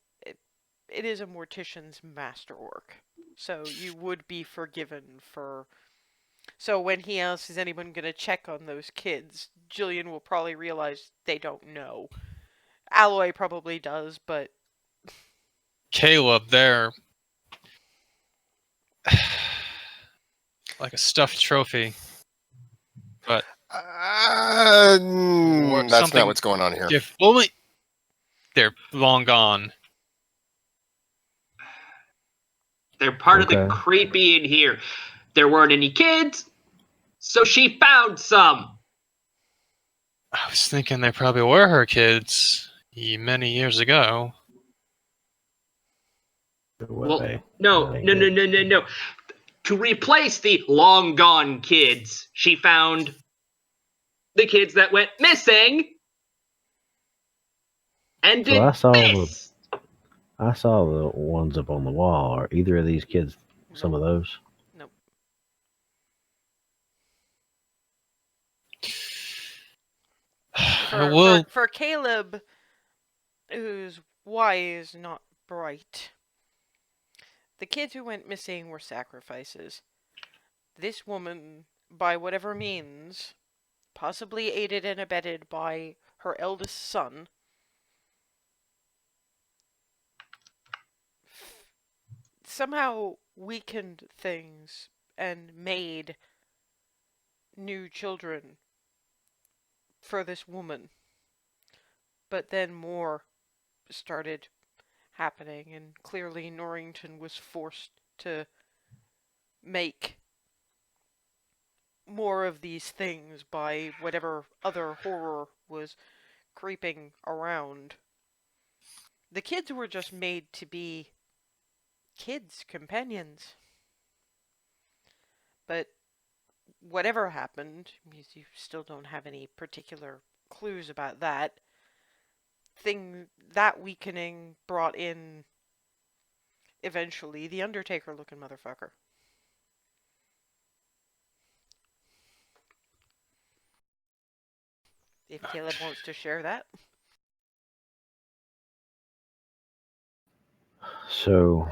mortician's masterwork. So you would be forgiven for. So when he asks, is anyone going to check on those kids, Jillian will probably realize they don't know. Aloy probably does, but... Caleb, they're like a stuffed trophy. But that's not what's going on here. if only they're long gone. They're part of the creepy in here. There weren't any kids, so she found some. I was thinking they probably were her kids many years ago. Well, No. To replace the long gone kids, she found the kids that went missing and So did this. I saw the ones up on the wall. Are either of these kids some of those? Nope. For Caleb, whose wise, not bright, the kids who went missing were sacrifices. This woman, by whatever means, possibly aided and abetted by her eldest son, somehow weakened things and made new children for this woman. But then more started happening, and clearly Norrington was forced to make more of these things by whatever other horror was creeping around. The kids were just made to be kids, companions. But whatever happened, because you still don't have any particular clues about that, that weakening brought in, eventually, the Undertaker-looking motherfucker. If Caleb wants to share that. So,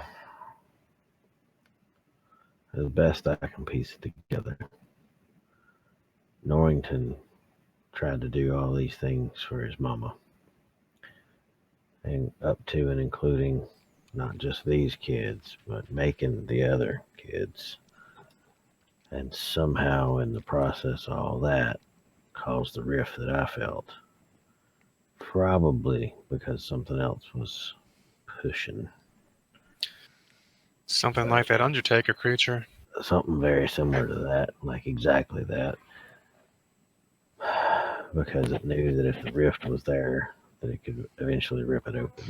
as best I can piece it together, Norrington tried to do all these things for his mama. And up to and including not just these kids, but making the other kids. And somehow in the process of all that caused the rift that I felt. Probably because something else was pushing. Something like that Undertaker creature. Something very similar to that, like exactly that. Because it knew that if the rift was there, that it could eventually rip it open.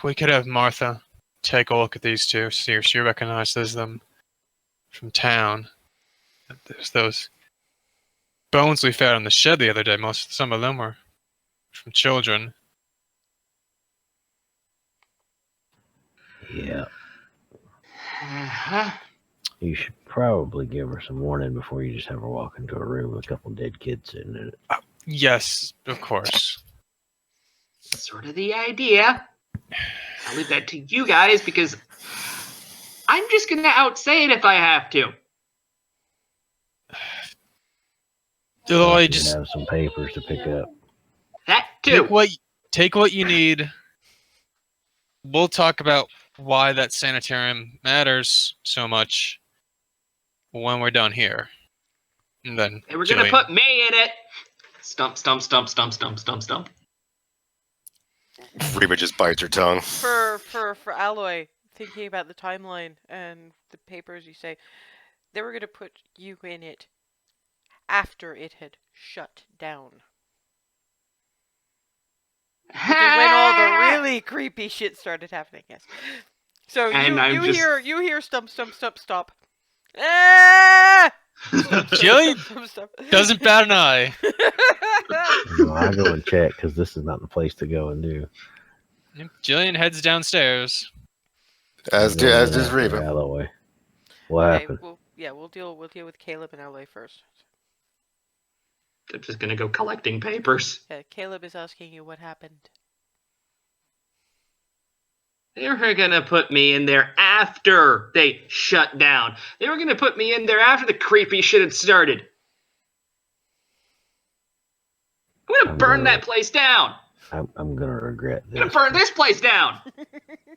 We could have Martha take a look at these two, see if she recognizes them from town. There's those bones we found in the shed the other day. Some of them were from children. Yeah. Uh-huh. You should probably give her some warning before you just have her walk into a room with a couple dead kids sitting in it. Yes, of course. Sort of the idea. I'll leave that to you guys because I'm just gonna outsay it if I have to. Aloy, You just have some papers to pick up. That too. take what you need. We'll talk about why that sanitarium matters so much when we're done here. And then They were gonna Jillian. put me in it. Stump, stump, stump, stump, stump, stump, stump. Reba just bites her tongue. For Aloy, thinking about the timeline and the papers, you say they were going to put you in it after it had shut down. Which is when all the really creepy shit started happening, yes. So you hear stump, stump, stump, stop. Ah! Jillian doesn't bat an eye. No, I go and check because this is not the place to go and do. Jillian heads downstairs. As does Reba. Aloy. What Okay, happened? we'll deal with Caleb and Aloy first. I'm just gonna go collecting papers. Yeah, Caleb is asking you what happened. They were gonna put me in there after they shut down. They were gonna put me in there after the creepy shit had started. I'm gonna burn that place down. I'm gonna regret I'm this. gonna burn this place down.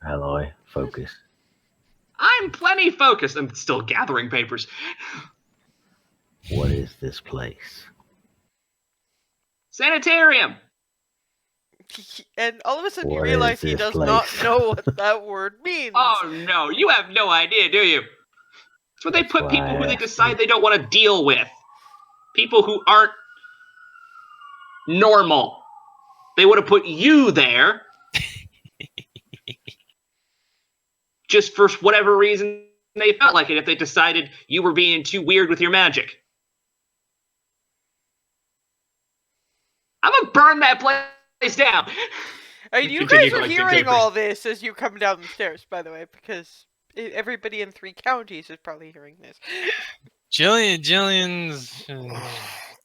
Aloy, focus. I'm plenty focused. I'm still gathering papers. What is this place? Sanitarium. And all of a sudden you What realize is he this does place? not know what that word means. Oh no, you have no idea, do you? It's where they That's put why people I who they asked decide you. they don't want to deal with. People who aren't normal. they would have put you there. Just for whatever reason they felt like it, if they decided you were being too weird with your magic. I'm gonna burn that place down. You guys are hearing all this as you come down the stairs, by the way, because everybody in 3 counties is probably hearing this. Jillian's.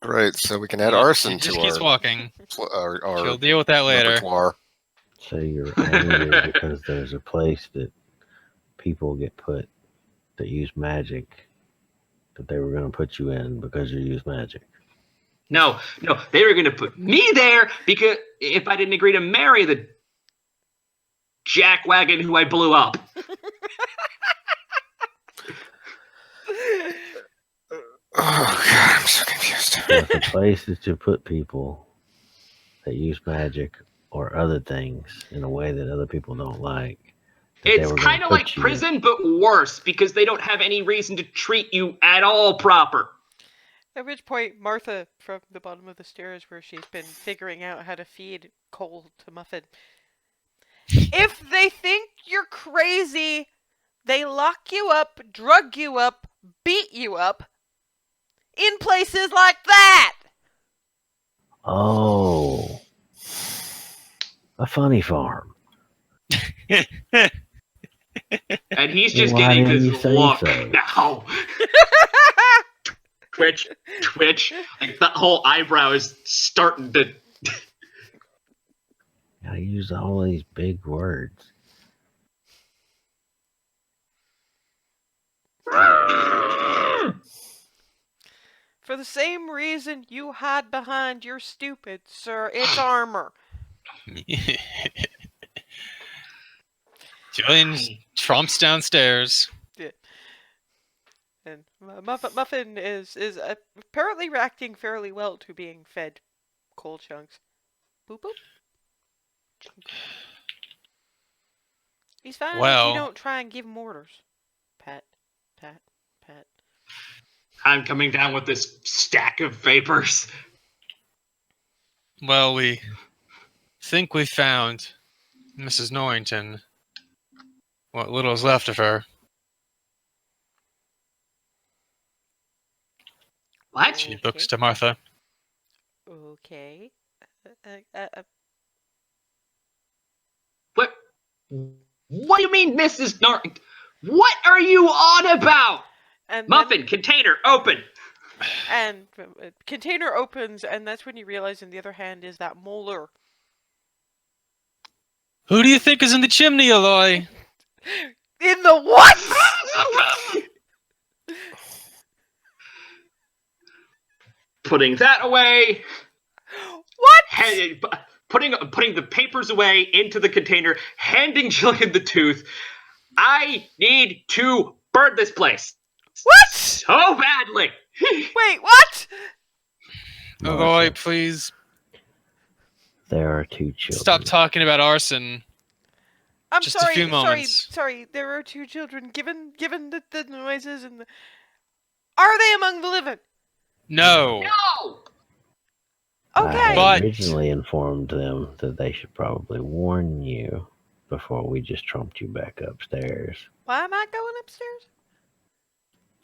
Right, so we can add arson She just to keeps walking. our She'll deal with that later. repertoire. So you're angry because there's a place that people get put that use magic that they were going to put you in because you use magic. No, they were gonna put me there because if I didn't agree to marry the jackwagon who I blew up. Oh god, I'm so confused. So if a place is to put people that use magic or other things in a way that other people don't like, It's kind of like prison, but worse, because they don't have any reason to treat you at all proper. At which point, Martha, from the bottom of the stairs where she's been figuring out how to feed coal to Muffin. If they think you're crazy, they lock you up, drug you up, beat you up in places like that! Oh. A funny farm. And he's just Why getting didn't you this say look so? now. Twitch. Like that whole eyebrow is starting to. Gotta use all these big words. For the same reason you hide behind your stupid, sir. It's armor. Jillian trumps downstairs. Yeah. And Muffin is apparently reacting fairly well to being fed coal chunks. Boop boop. He's fine if you don't try and give him orders. Pat, pat, pat. I'm coming down with this stack of papers. Well, we think we found Mrs. Norrington. What little is left of her. What? She looks to Martha. Okay. What? What do you mean, Mrs. Norton? What are you on about? And Muffin, container, open. And container opens, and that's when you realize in the other hand is that molar. Who do you think is in the chimney, Aloy? In the what? Putting that away. What? Putting the papers away into the container, handing Jillian the tooth. I need to burn this place. What? So badly. Wait, what? Aloy, please There are 2 children. stop talking about arson. I'm Just sorry, a few moments. sorry. There are 2 children. Given the noises and the... Are they among the living? No. No. Okay. But- I originally informed them that they should probably warn you before we just trumped you back upstairs. Why am I going upstairs?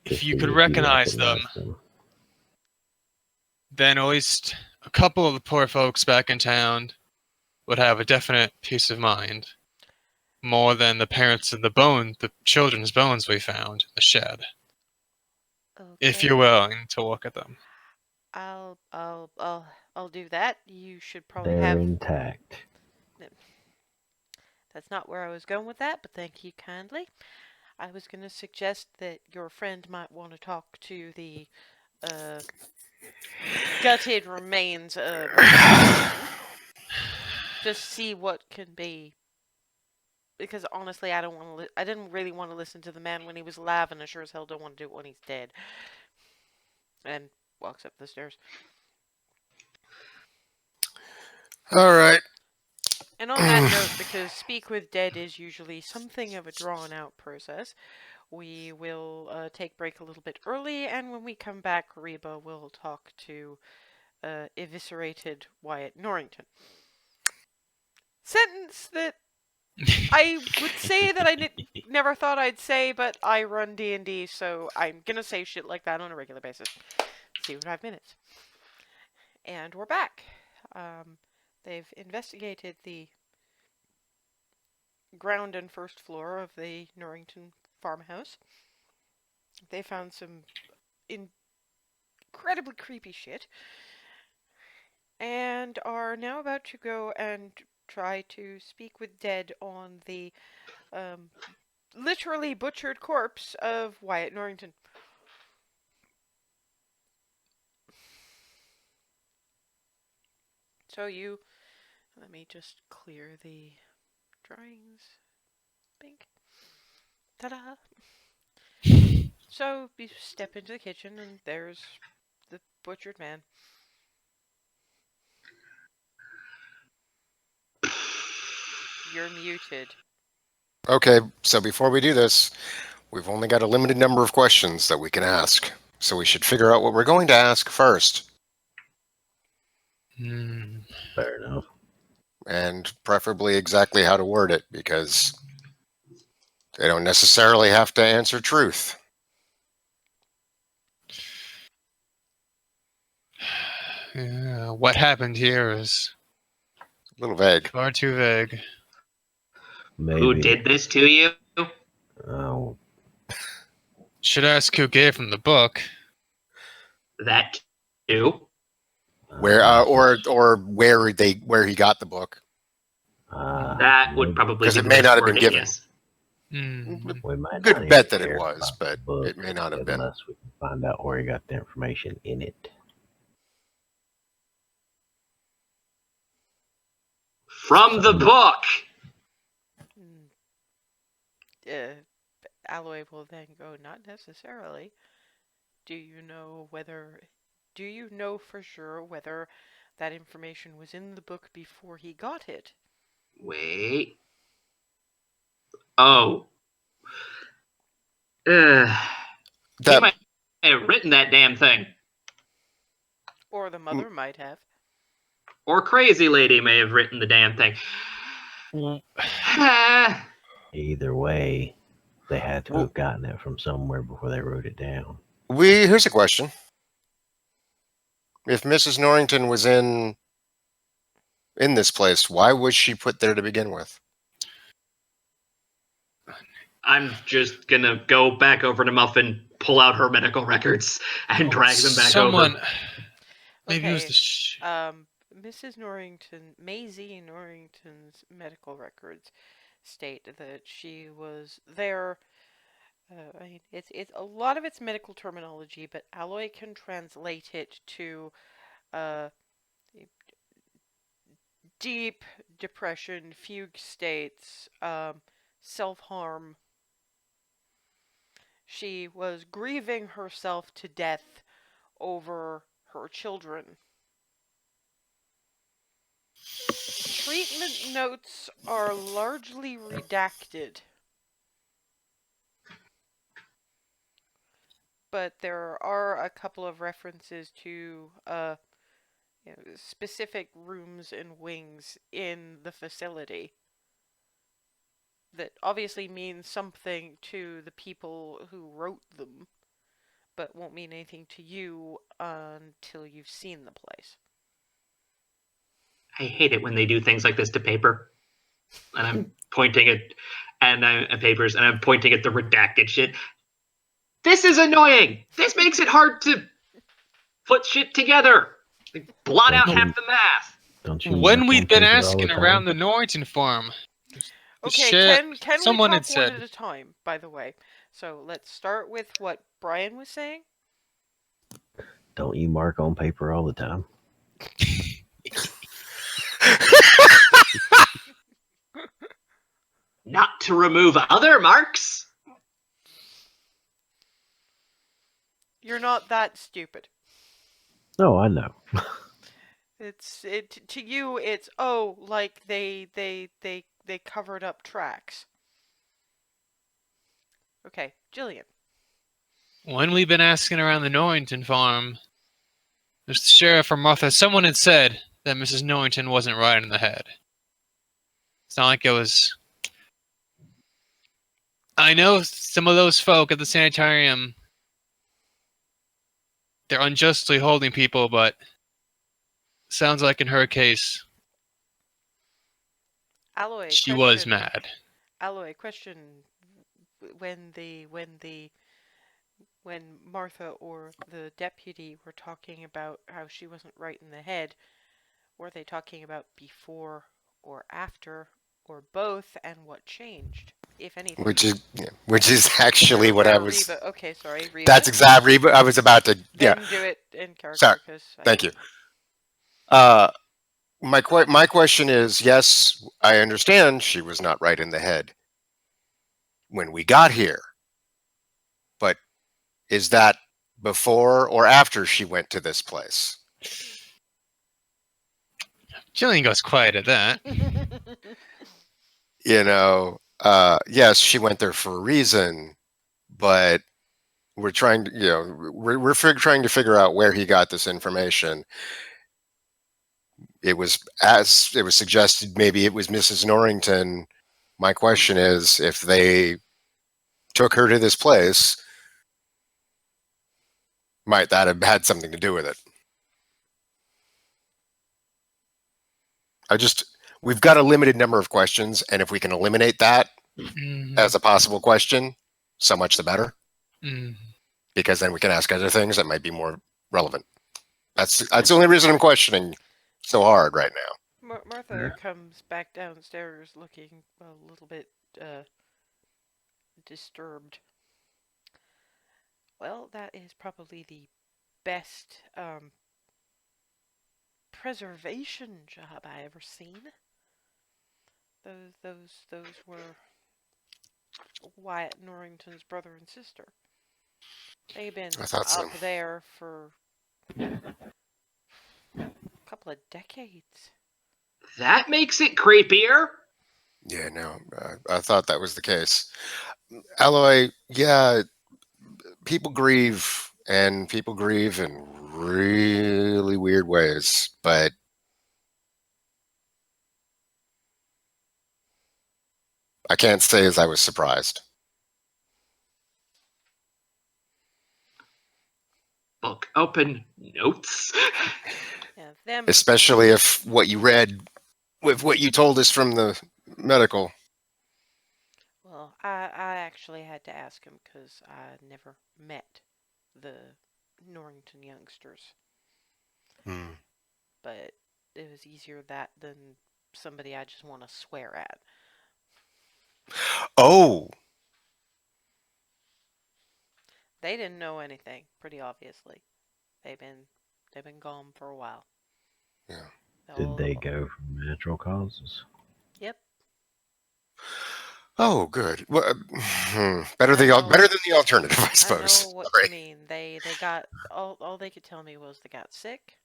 to If you see could if recognize them, then at least a couple of the poor folks back in town would have a definite peace of mind. More than the parents of the children's bones we found in the shed. Okay. If you're willing to look at them. I'll do that. You should probably They're have... intact. That's not where I was going with that, but thank you kindly. I was going to suggest that your friend might want to talk to the gutted remains of... Just see what can be... Because honestly, I didn't really want to listen to the man when he was alive, and I sure as hell don't want to do it when he's dead. And walks up the stairs. All right. And on that note, because speak with dead is usually something of a drawn-out process, we will take break a little bit early, and when we come back, Reba will talk to eviscerated Wyatt Norrington. sentence that I would say that I never thought I'd say, but I run D&D, so I'm gonna say shit like that on a regular basis. See you in 5 minutes. And we're back. They've investigated the ground and first floor of the Norrington farmhouse. They found some incredibly creepy shit, and are now about to go and try to speak with Dead on the literally butchered corpse of Wyatt Norrington. So let me just clear the drawings. Bink. Ta-da! So you step into the kitchen and there's the butchered man. You're muted. Okay, so before we do this, we've only got a limited number of questions that we can ask. So we should figure out what we're going to ask first. Fair enough. And preferably exactly how to word it, because they don't necessarily have to answer truth. What happened here is A little vague. far too vague. Maybe. Who did this to you? Oh, Should ask who gave him the book. That too. Where or where he got the book. That would probably 'Cause be it the may best not have been wording, given. yes. We might Good not bet even that it care was, about but the book it may not have been. unless we can find out where he got the information in it. From the book! Aloy will then go, not necessarily. Do you know for sure whether that information was in the book before he got it? Wait. Oh. He might have written that damn thing. Or the mother might have. Or Crazy Lady may have written the damn thing. Either way, they had to have gotten it from somewhere before they wrote it down. Here's a question. If Mrs. Norrington was in this place, why was she put there to begin with? I'm just gonna go back over to Muffin, pull out her medical records, and drag them back over. Maybe it was Mrs. Norrington, Maisie Norrington's medical records state that she was there. It's a lot of it's medical terminology, but Aloy can translate it to deep depression, fugue states, self-harm. She was grieving herself to death over her children. Treatment notes are largely redacted, but there are a couple of references to specific rooms and wings in the facility that obviously means something to the people who wrote them, but won't mean anything to you until you've seen the place. I hate it when they do things like this to paper. And I'm pointing at papers, and I'm pointing at the redacted shit. This is annoying! This makes it hard to put shit together! Like, blot out half the math! Don't you When mark we'd on been paper all asking the around time? the Norrington farm. Okay, can someone we had talk one said- at a time, by the way? So let's start with what Brian was saying. Don't you mark on paper all the time? Not to remove other marks! You're not that stupid. No, I know. To you it's like they covered up tracks. Okay, Jillian. When we've been asking around the Norrington farm, Mr. Sheriff or Martha, someone had said that Mrs. Norrington wasn't right in the head. It's not like it was. I know some of those folk at the sanitarium. They're unjustly holding people, but sounds like in her case, Alloy, she was question. mad. Alloy, question. When Martha or the deputy were talking about how she wasn't right in the head, were they talking about before or after or both, and what changed, if anything? Which is actually what I was. Reba. Okay, sorry, Reba. That's exactly. I was about to. Yeah. Then do it in Sorry. character, because Thank you. My question is, yes, I understand she was not right in the head when we got here, but is that before or after she went to this place? Jillian goes quiet at that. Yes, she went there for a reason, but we're trying to, trying to figure out where he got this information. It was suggested maybe it was Mrs. Norrington. My question is, if they took her to this place, might that have had something to do with it? We've got a limited number of questions, and if we can eliminate that as a possible question, so much the better. Because then we can ask other things that might be more relevant. That's the only reason I'm questioning so hard right now. Martha comes back downstairs looking a little bit disturbed. Well, that is probably the best preservation job I ever seen. Those were Wyatt Norrington's brother and sister. They've been up there for a couple of decades. That makes it creepier. Yeah, no, I thought that was the case. Aloy, yeah, people grieve in really weird ways, but I can't say as I was surprised. Book open notes. Yeah, especially if what you read with what you told us from the medical. Well, I actually had to ask him because I never met the Norrington youngsters. But it was easier that than somebody I just want to swear at. Oh. They didn't know anything, pretty obviously. They've been gone for a while. Yeah. Did they go from natural causes? Yep. Oh, good. Well, better than the alternative, I suppose. I know what you mean. They got all they could tell me was they got sick,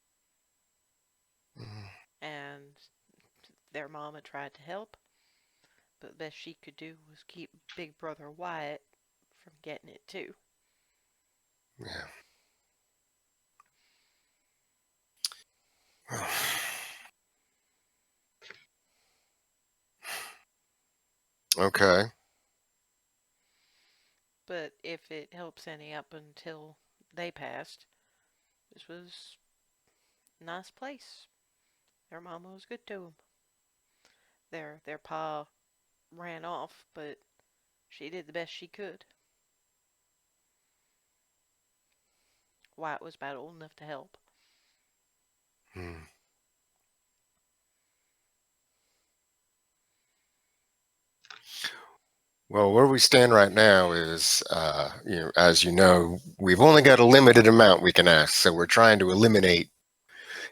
and their mama tried to help, but the best she could do was keep Big Brother Wyatt from getting it too. Yeah. Okay. But if it helps any up until they passed, this was a nice place. Their mama was good to them. Their pa ran off, but she did the best she could. Wyatt was about old enough to help. Well, where we stand right now is, as you know, we've only got a limited amount we can ask, so we're trying to eliminate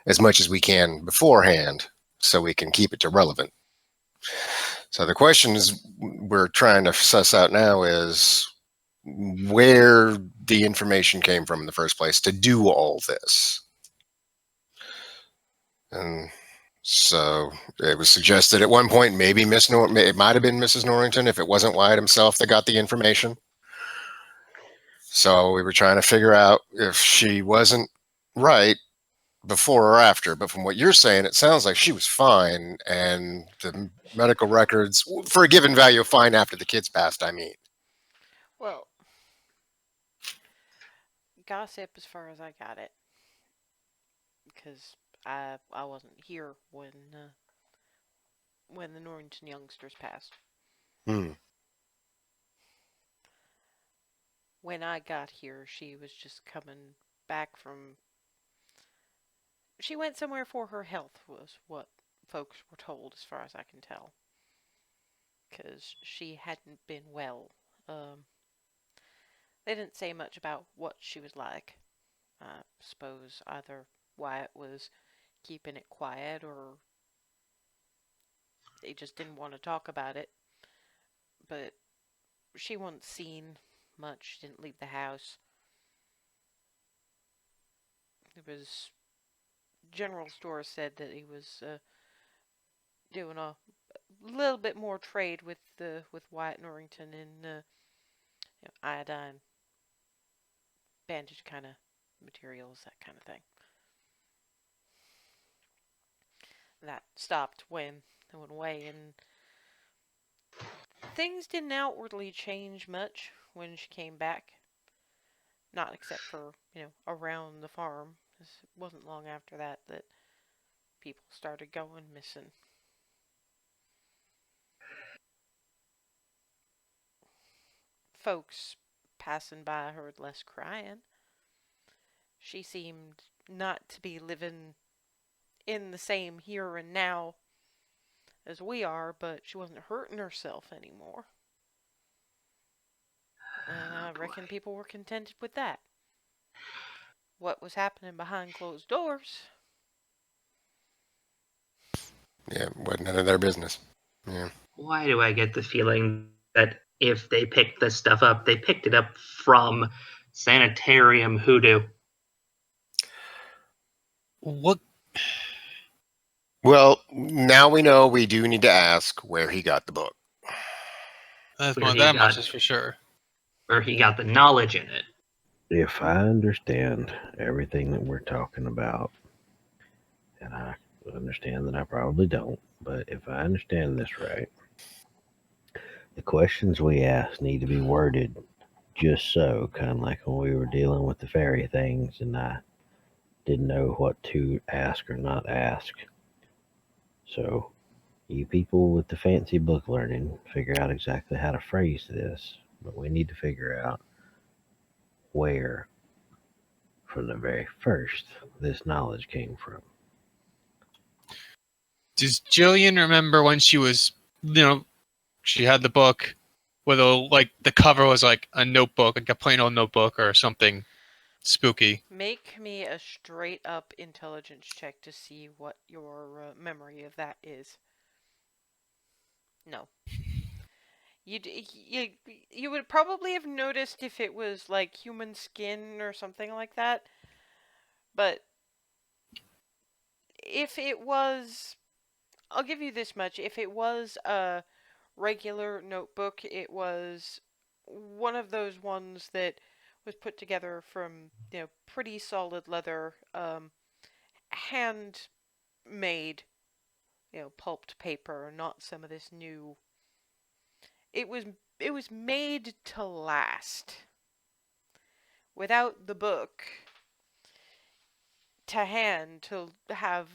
as much as we can beforehand, so we can keep it to relevant. So the questions we're trying to suss out now is where the information came from in the first place to do all this. And so it was suggested at one point maybe it might have been Mrs. Norrington if it wasn't Wyatt himself that got the information. So we were trying to figure out if she wasn't right, before or after, but from what you're saying, it sounds like she was fine, and the medical records, for a given value of fine after the kids passed, I mean. Well, gossip as far as I got it, because I wasn't here when the Norrington youngsters passed. Hmm. When I got here, she was just coming back from. She went somewhere for her health, was what folks were told, as far as I can tell. Because she hadn't been well. They didn't say much about what she was like. I suppose either Wyatt was keeping it quiet or they just didn't want to talk about it. But she wasn't seen much. She didn't leave the house. It was General Store said that he was doing a little bit more trade with Wyatt Norrington in iodine, bandage kind of materials, that kind of thing. That stopped when they went away, and things didn't outwardly change much when she came back. Not except for, around the farm. It wasn't long after that people started going missing. Folks passing by heard less crying. She seemed not to be living in the same here and now as we are, but she wasn't hurting herself anymore. And I reckon people were contented with that. What was happening behind closed doors? Yeah, wasn't none of their business. Yeah. Why do I get the feeling that if they picked this stuff up, they picked it up from Sanitarium Hoodoo? What? Well, now we know we do need to ask where he got the book. That's Where well, he that got much is for sure. where he got the knowledge in it. If I understand everything that we're talking about, and I understand that I probably don't, but if I understand this right, the questions we ask need to be worded just so, kind of like when we were dealing with the fairy things and I didn't know what to ask or not ask. So, you people with the fancy book learning figure out exactly how to phrase this, but we need to figure out where, from the very first, this knowledge came from. Does Jillian remember when she was, she had the book where the cover was like a notebook, like a plain old notebook or something spooky? Make me a straight up intelligence check to see what your memory of that is. No. You would probably have noticed if it was like human skin or something like that. But if it was, I'll give you this much. If it was a regular notebook, it was one of those ones that was put together from, pretty solid leather, handmade, pulped paper, not some of this new. It was made to last. Without the book to hand to have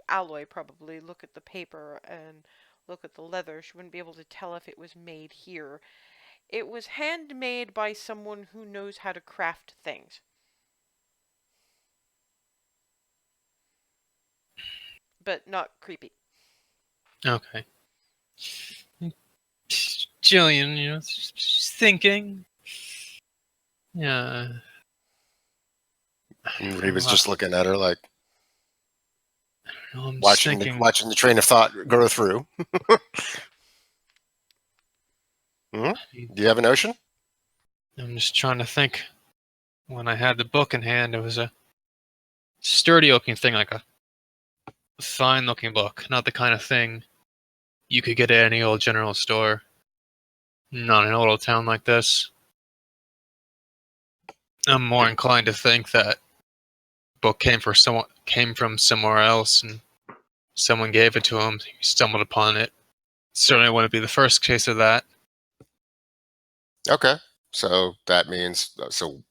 Aloy probably look at the paper and look at the leather, she wouldn't be able to tell if it was made here. It was handmade by someone who knows how to craft things. But not creepy. Okay. Jillian, she's thinking. Yeah. And he was just looking at her like I'm just watching thinking. the train of thought go through. Do you have a notion? I'm just trying to think. When I had the book in hand, it was a sturdy-looking thing, like a fine-looking book, not the kind of thing you could get at any old general store. Not in a little town like this. I'm more inclined to think that book came from somewhere else, and someone gave it to him. He stumbled upon it. Certainly wouldn't be the first case of that. Okay. So that means, so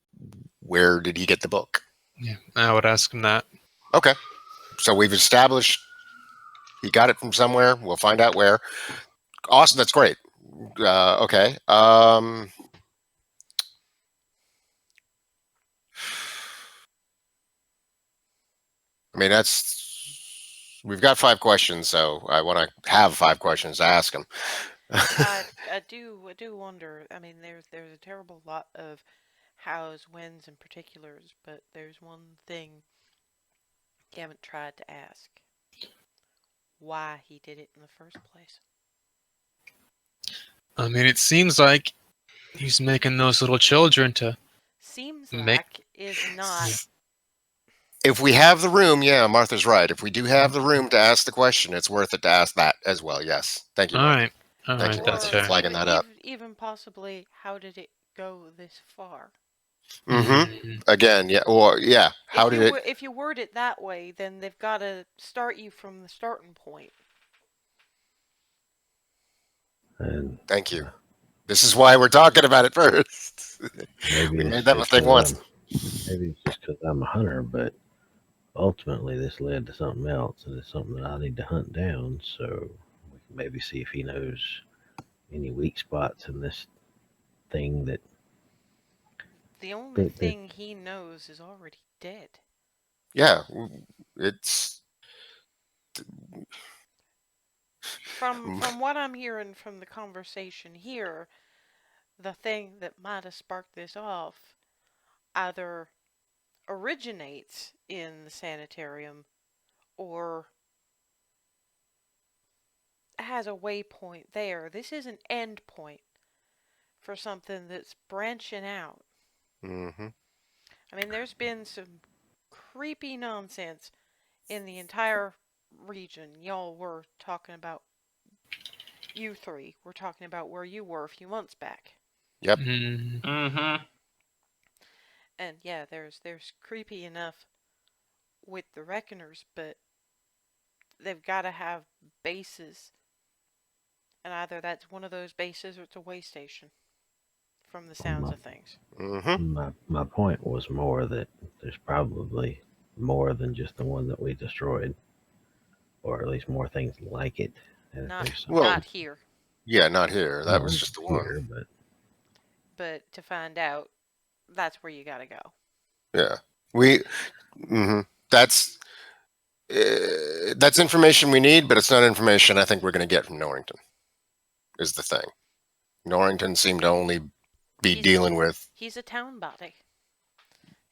where did he get the book? Yeah, I would ask him that. Okay. So we've established he got it from somewhere. We'll find out where. Awesome. That's great. Okay. I mean, we've got 5 questions, so I want to have 5 questions to ask him. I do wonder. I mean, there's a terrible lot of hows, whens, and particulars, but there's one thing you haven't tried to ask: why he did it in the first place. I mean, it seems like he's making those little children to Seems make. like is not. If we have the room, yeah, Martha's right. If we do have the room to ask the question, it's worth it to ask that as well. Yes. Thank you, All Martha. right, all Thank right, you, that's Martha, for fair. flagging that up. Even possibly, how did it go this far? Mhm. Again, yeah. Or yeah. How did it? If you word it that way, then they've got to start you from the starting point. And Thank you. This is why we're talking about it first. maybe We it's made that just mistake 'cause once. maybe it's just because I'm a hunter, but ultimately this led to something else, and it's something that I need to hunt down. So we can maybe see if he knows any weak spots in this thing that The only that thing he knows is already dead. Yeah, it's From what I'm hearing from the conversation here, the thing that might have sparked this off either originates in the sanitarium or has a waypoint there. This is an end point for something that's branching out. Mm-hmm. I mean, there's been some creepy nonsense in the entire region. Y'all were talking about, you three were talking about where you were a few months back. Yep. Mhm. Mm-hmm. And yeah, there's creepy enough with the Reckoners, but they've got to have bases. And either that's one of those bases or it's a way station, from the sounds my of things. Mm-hmm. my point was more that there's probably more than just the one that we destroyed, or at least more things like it. And if Not there's some, Well, not here, yeah, not here. That was no, just the one. here, but but to find out, that's where you got to go. Yeah. We. Mm-hmm. That's information we need, but it's not information I think we're going to get from Norrington. Is the thing. Norrington seemed to only be dealing with. He's a town body.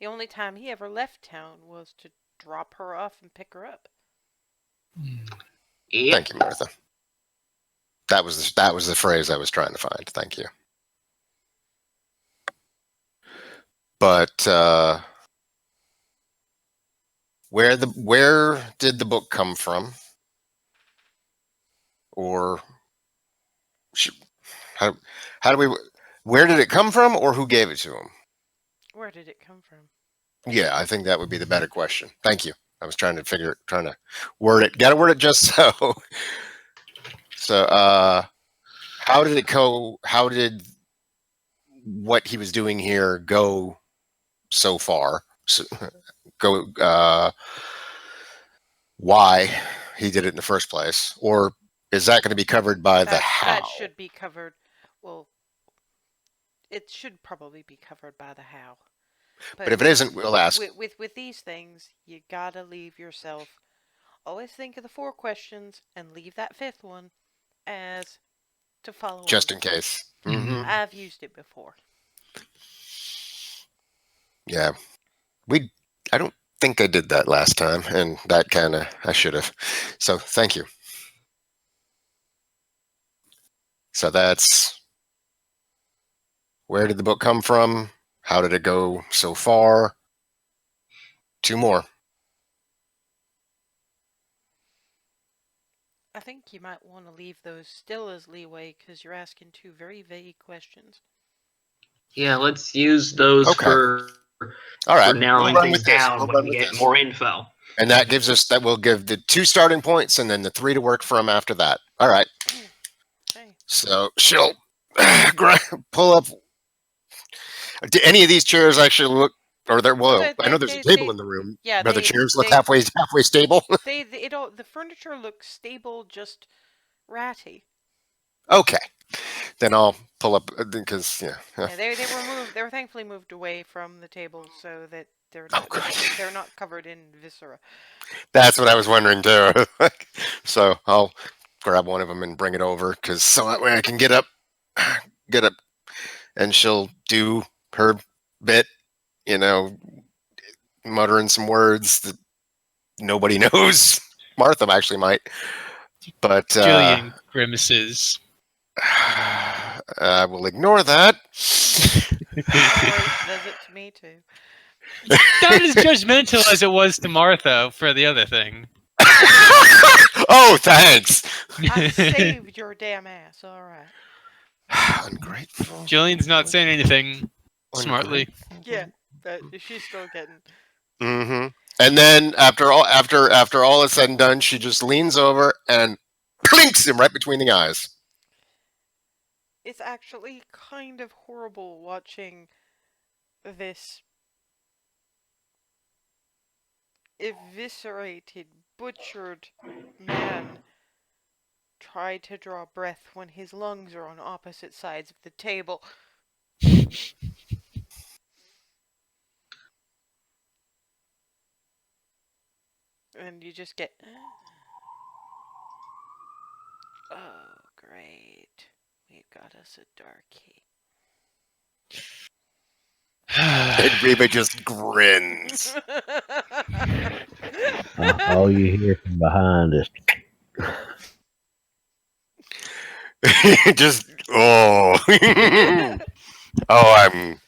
The only time he ever left town was to drop her off and pick her up. Yep. Thank you, Martha. That was the phrase I was trying to find. Thank you. But where did the book come from, or how do we? Where did it come from, or who gave it to him? Where did it come from? Yeah, I think that would be the better question. Thank you. I was trying to word it. Got to word it just so. So, how did it go? How did what he was doing here go so far? So, why he did it in the first place, or is that going to be covered by the how? That should be covered. Well, it should probably be covered by the how. But if it isn't, we'll ask. With these things, you gotta leave yourself. Always think of the 4 questions and leave that 5th one as to follow Just on. in case. Mhm. I've used it before. Yeah, I don't think I did that last time, and that I should have. So thank you. So that's where did the book come from? How did it go so far? 2 more. I think you might want to leave those still as leeway because you're asking 2 very vague questions. Yeah, let's use those Okay. for All right. for narrowing We'll run things with this. down We'll when run we with get this. more info. And that will give the 2 starting points and then the 3 to work from after that. All right. Okay. So she'll pull up. Do any of these chairs actually look, or there? Well, I know there's a table in the room. Yeah, But the chairs look they halfway stable. they it all the furniture looks stable, just ratty. Okay, then I'll pull up because Yeah, they were moved. They were thankfully moved away from the table so that Oh, not good. they're not covered in viscera. That's what I was wondering too. So I'll grab one of them and bring it over because so that way I can get up, and she'll do her bit, you know, muttering some words that nobody knows. Martha actually might, but Jillian grimaces. I will ignore that. Voice does it to me too. Not as judgmental as it was to Martha for the other thing. Oh, thanks. I saved your damn ass. All right. Ungrateful. Jillian's not saying anything smartly. Yeah, but she's still getting. Mm-hmm. And then after all is said and done, she just leans over and plinks him right between the eyes. It's actually kind of horrible watching this eviscerated, butchered man try to draw breath when his lungs are on opposite sides of the table. And you just get. Oh, great. We've got us a darkie. And Reba just grins. All you hear from behind is Just oh. Oh, I'm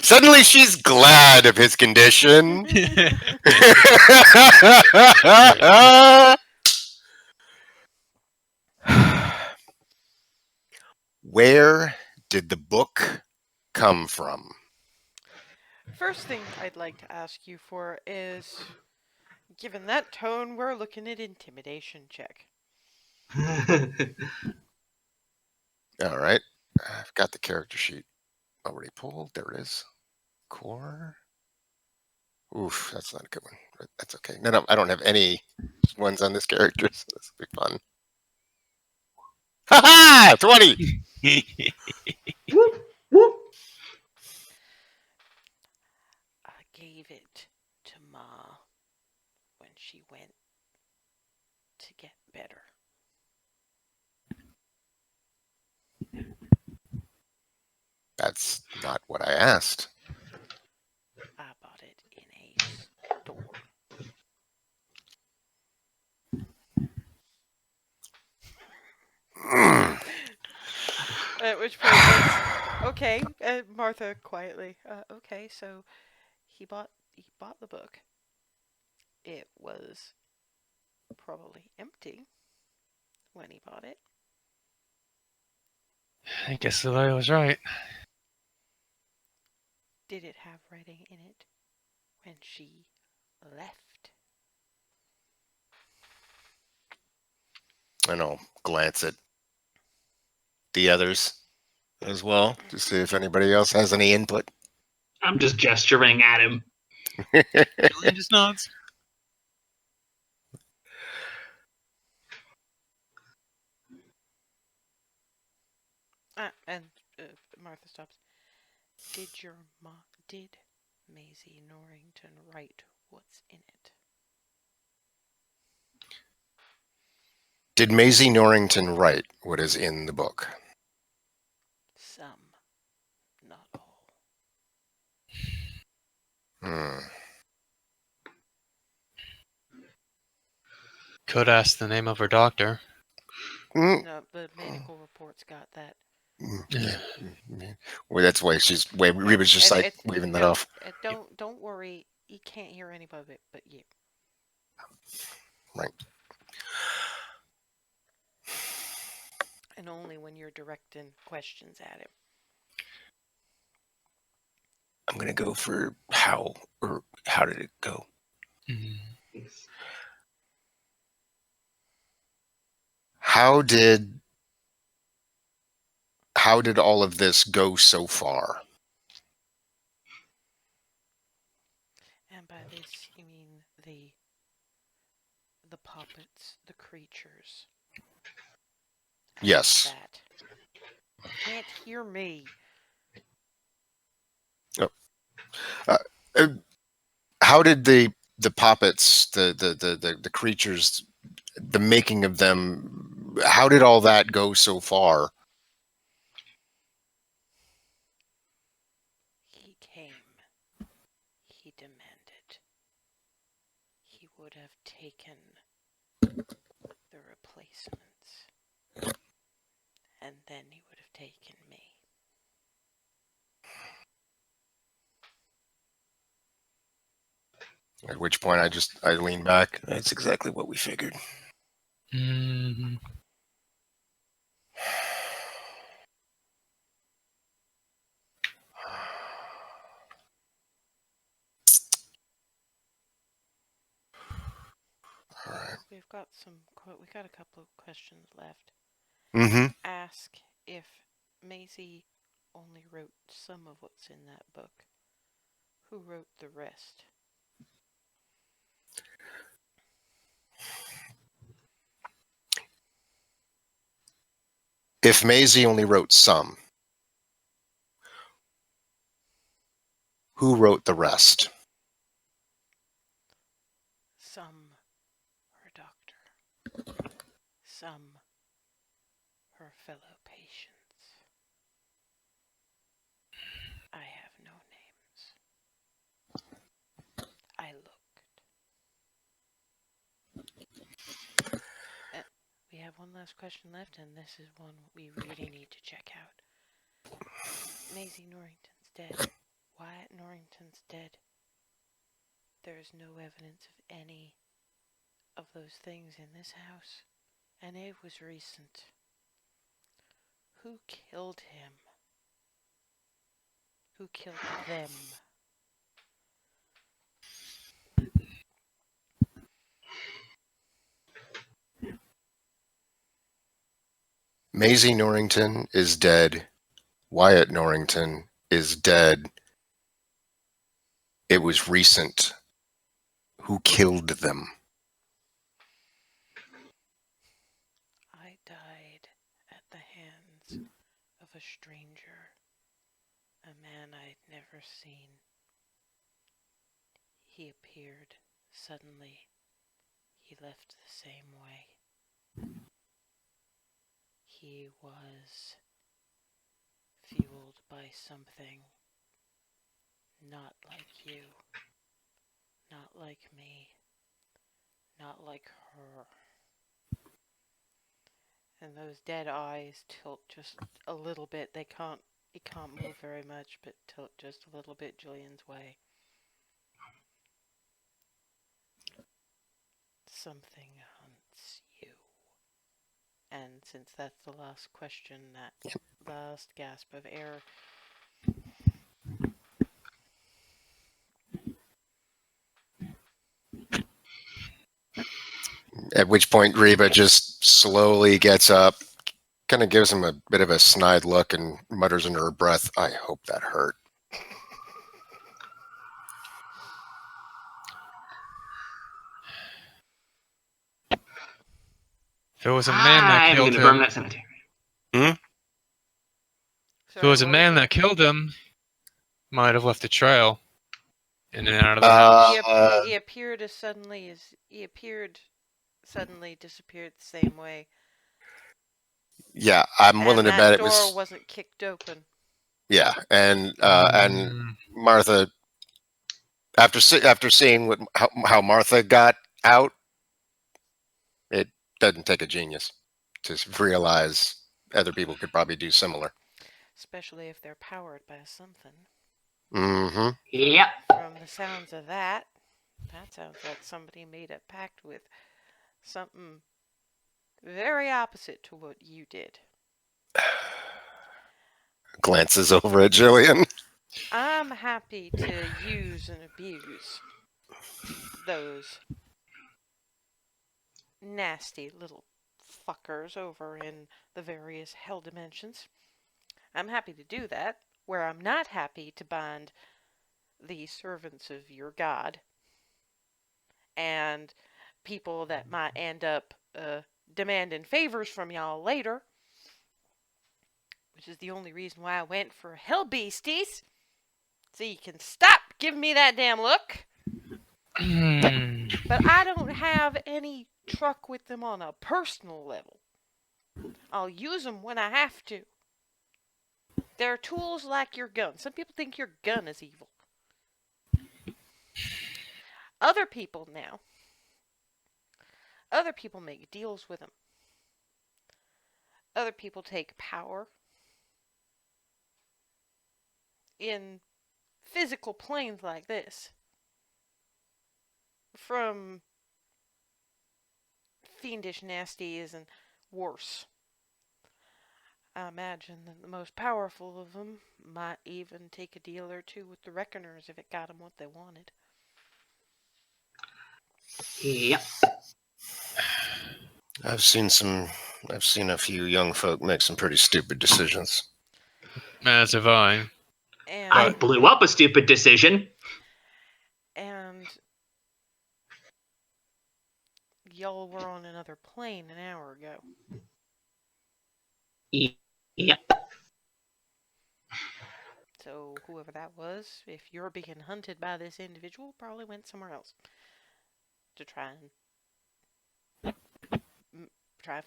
suddenly she's glad of his condition. Where did the book come from? First thing I'd like to ask you for is, given that tone, we're looking at intimidation check. All right. I've got the character sheet already pulled. There it is. Core. Oof, that's not a good one. But that's okay. No, I don't have any ones on this character, so this will be fun. Ha ha! 20! I gave it to Ma when she went to get better. That's not what I asked. I bought it in a store. At which point it's okay. Martha quietly. Okay, so he bought the book. It was probably empty when he bought it. I guess Aloy was right. Did it have writing in it when she left? And I'll glance at the others as well to see if anybody else has any input. I'm just gesturing at him. Jillian just nods. And Martha stops. Did Maisie Norrington write what's in it? Did Maisie Norrington write what is in the book? Some, not all. Could ask the name of her doctor. No, the medical reports got that. Well, that's why Reba's just like waving that off. Don't worry. He can't hear anybody but you. Right. And only when you're directing questions at him. I'm gonna go for how did it go? Mhm. How did all of this go so far? And by this you mean the puppets, the creatures. And Yes. that. You can't hear me. Uh, uh, how did the puppets, the creatures, the making of them, how did all that go so far? He came. He demanded. He would have taken the replacements. And then he would have taken me. At which point I lean back. That's exactly what we figured. Mhm. All right. We got a couple of questions left. Mm-hmm. Ask if Maisie only wrote some of what's in that book. Who wrote the rest? If Maisie only wrote some, who wrote the rest? Some her doctor. Some her fellow patients. I have no names. I looked. We have one last question left, and this is one we really need to check out. Maisie Norrington's dead. Wyatt Norrington's dead. There is no evidence of any of those things in this house, and it was recent. Who killed him? Who killed them? Maisie Norrington is dead. Wyatt Norrington is dead. It was recent. Who killed them? I died at the hands of a stranger, a man I'd never seen. He appeared suddenly. He left the same way. He was fueled by something not like you, not like me, not like her. And those dead eyes tilt just a little bit. He can't move very much, but tilt just a little bit Jillian's way. Something hunts you. And since that's the last question, that last gasp of air, At which point Reba just slowly gets up, kind of gives him a bit of a snide look and mutters under her breath, I hope that hurt. If it was a man that I'm killed gonna burn him, that cemetery. if it was a man that killed him, might have left a trail in and out of the house. He appeared suddenly, disappeared the same way. Yeah, I'm willing to that bet it door was. wasn't kicked open. Yeah, and Mm. Martha, after seeing how Martha got out, it doesn't take a genius to realize other people could probably do similar. Especially if they're powered by something. Mm-hmm. Yep. From the sounds of that sounds like somebody made a pact with something very opposite to what you did. Glances over at Jillian. I'm happy to use and abuse those nasty little fuckers over in the various hell dimensions. I'm happy to do that. Where I'm not happy to bind the servants of your god and people that might end up demanding favors from y'all later, which is the only reason why I went for hell beasties. So you can stop giving me that damn look. But I don't have any truck with them on a personal level. I'll use them when I have to. They're tools like your gun. Some people think your gun is evil. Other people make deals with them. Other people take power in physical planes like this from fiendish nasties and worse. I imagine that the most powerful of them might even take a deal or two with the Reckoners if it got them what they wanted. Yep. I've seen a few young folk make some pretty stupid decisions. As have I. And I blew up a stupid decision. And y'all were on another plane an hour ago. Yep. So whoever that was, if you're being hunted by this individual, probably went somewhere else to try and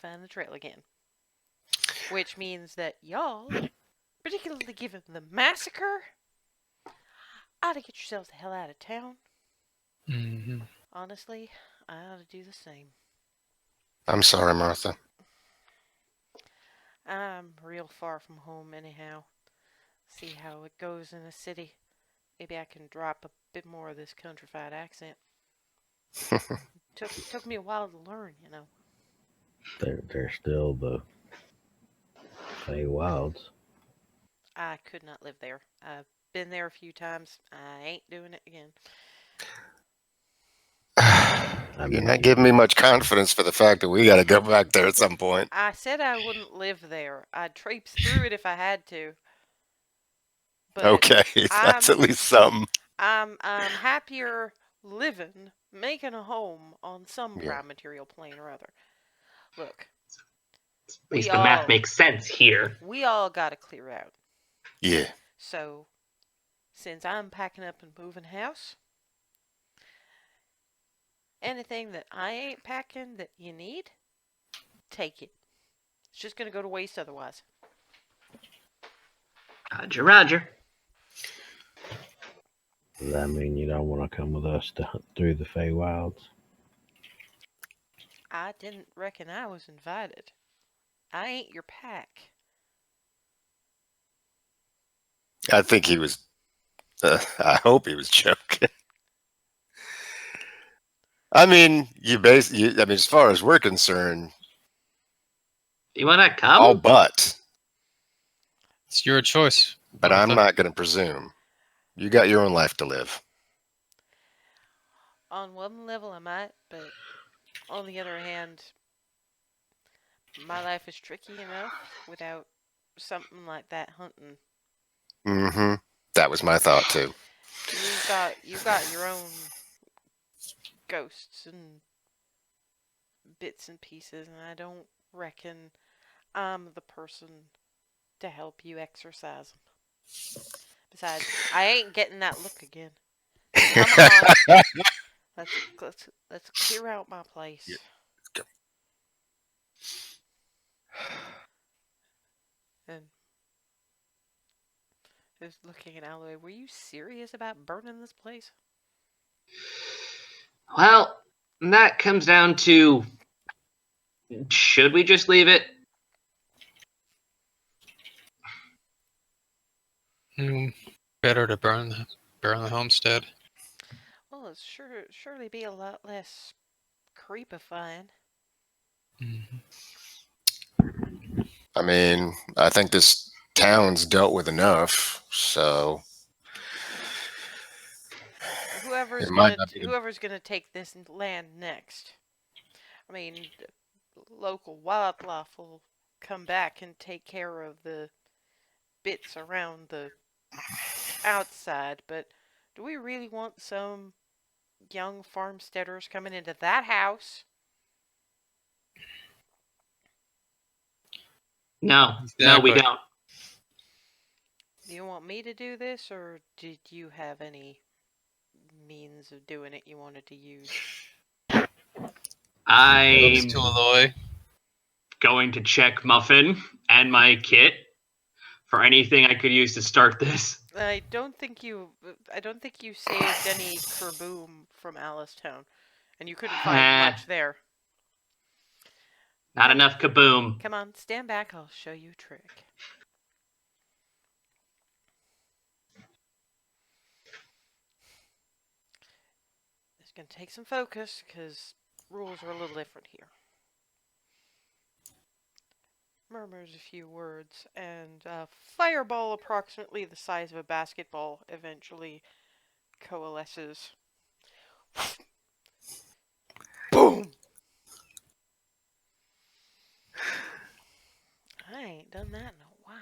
find the trail again. Which means that y'all, particularly given the massacre, ought to get yourselves the hell out of town. Mm-hmm. Honestly, I ought to do the same. I'm sorry, Martha. I'm real far from home anyhow. See how it goes in a city. Maybe I can drop a bit more of this countrified accent. Took me a while to learn, you know. They're still the Fey Wilds. I could not live there. I've been there a few times. I ain't doing it again. You're not giving me much confidence for the fact that we got to go back there at some point. I said I wouldn't live there. I'd traipse through it if I had to. But Okay, that's at least something. I'm happier living, making a home on some Yeah. prime material plane or other. Look, At least the math makes sense here. we all gotta clear out. Yeah. So, since I'm packing up and moving house, anything that I ain't packing that you need, take it. It's just gonna go to waste otherwise. Roger, roger. Does that mean you don't want to come with us to hunt through the Fey Wilds? I didn't reckon I was invited. I ain't your pack. I think he was. I hope he was joking. I mean, as far as we're concerned, You wanna come? all but. It's your choice. But I'm Martha. not going to presume. You got your own life to live. On one level I might, but on the other hand, my life is tricky enough without something like that hunting. Mm-hmm. That was my thought too. You've got your own ghosts and bits and pieces, and I don't reckon I'm the person to help you exercise them. Besides, I ain't getting that look again. Come on, let's clear out my place. Yeah, let's go. And just looking at Aloy, were you serious about burning this place? Well, that comes down to, should we just leave it? Better to burn the homestead. Well, it's surely be a lot less creepifying. Mm-hmm. I mean, I think this town's dealt with enough, so It might not be. whoever's gonna take this land next. I mean, local wildlife will come back and take care of the bits around the outside, but do we really want some young farmsteaders coming into that house? No, we Exactly. don't. Do you want me to do this, or did you have any means of doing it you wanted to use? I'm Goes to Aloy. going to check Muffin and my kit for anything I could use to start this. I don't think you saved any kerboom from Alistown, and you couldn't find much there. Not enough kaboom. Come on, stand back. I'll show you a trick. It's gonna take some focus because rules are a little different here. Murmurs a few words, and a fireball approximately the size of a basketball eventually coalesces. Boom! I ain't done that in a while.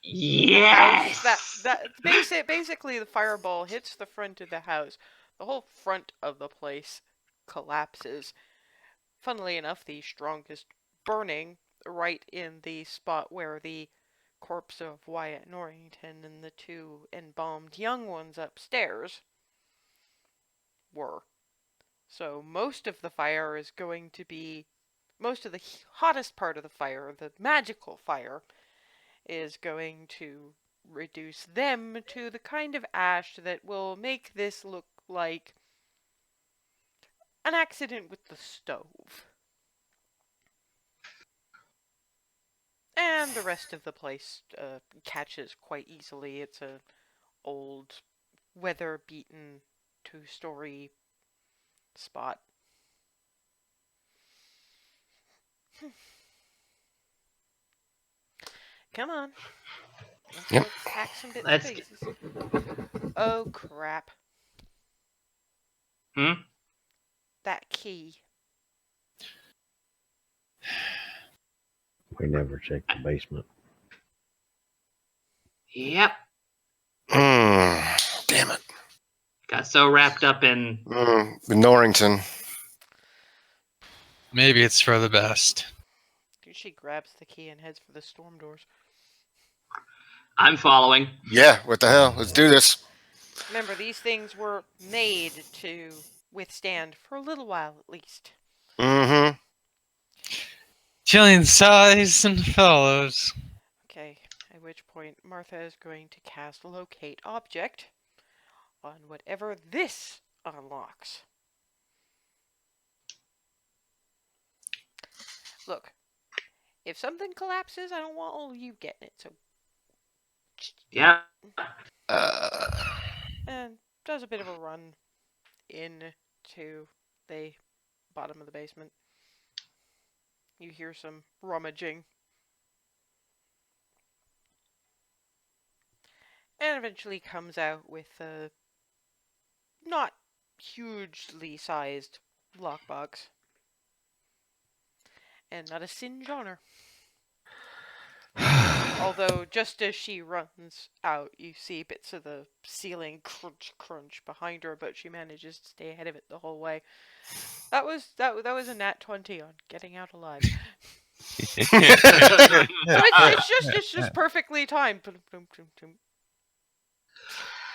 Yes. Basically the fireball hits the front of the house. The whole front of the place collapses. Funnily enough, the strongest burning right in the spot where the corpse of Wyatt Norrington and the two embalmed young ones upstairs were. So most of the fire is going to be, most of the hottest part of the fire, the magical fire, is going to reduce them to the kind of ash that will make this look like an accident with the stove. And the rest of the place catches quite easily. It's a old, weather-beaten, two-story spot. Come on. Let's Yep. go pack some bits Let's and pieces. Oh, crap. That key. We never checked the basement. Yep. Damn it. Got so wrapped up in. Norrington. Maybe it's for the best. She grabs the key and heads for the storm doors. I'm following. Yeah, what the hell? Let's do this. Remember, these things were made to withstand for a little while at least. Mm-hmm. Jillian sighs and follows. Okay, at which point Martha is going to cast Locate Object on whatever this unlocks. Look, if something collapses, I don't want all of you getting it, so... Yeah. And does a bit of a run into the bottom of the basement. You hear some rummaging. And eventually comes out with a not hugely sized lockbox. And not a singe on her. Although, just as she runs out, you see bits of the ceiling crunch crunch behind her, but she manages to stay ahead of it the whole way. That was a nat 20 on getting out alive. So it's just perfectly timed.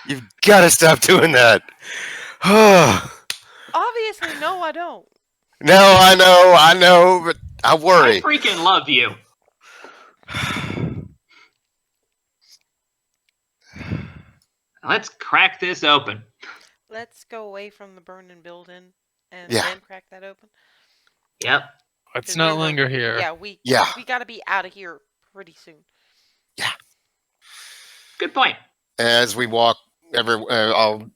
You've got to stop doing that. Obviously, no, I don't. No, I know, but I worry. I freaking love you. Let's crack this open. Let's go away from the burning building and Yeah. then crack that open. Yep. Let's not Remember, linger here. Yeah, we gotta be out of here pretty soon. Yeah. Good point. As we walk, I'll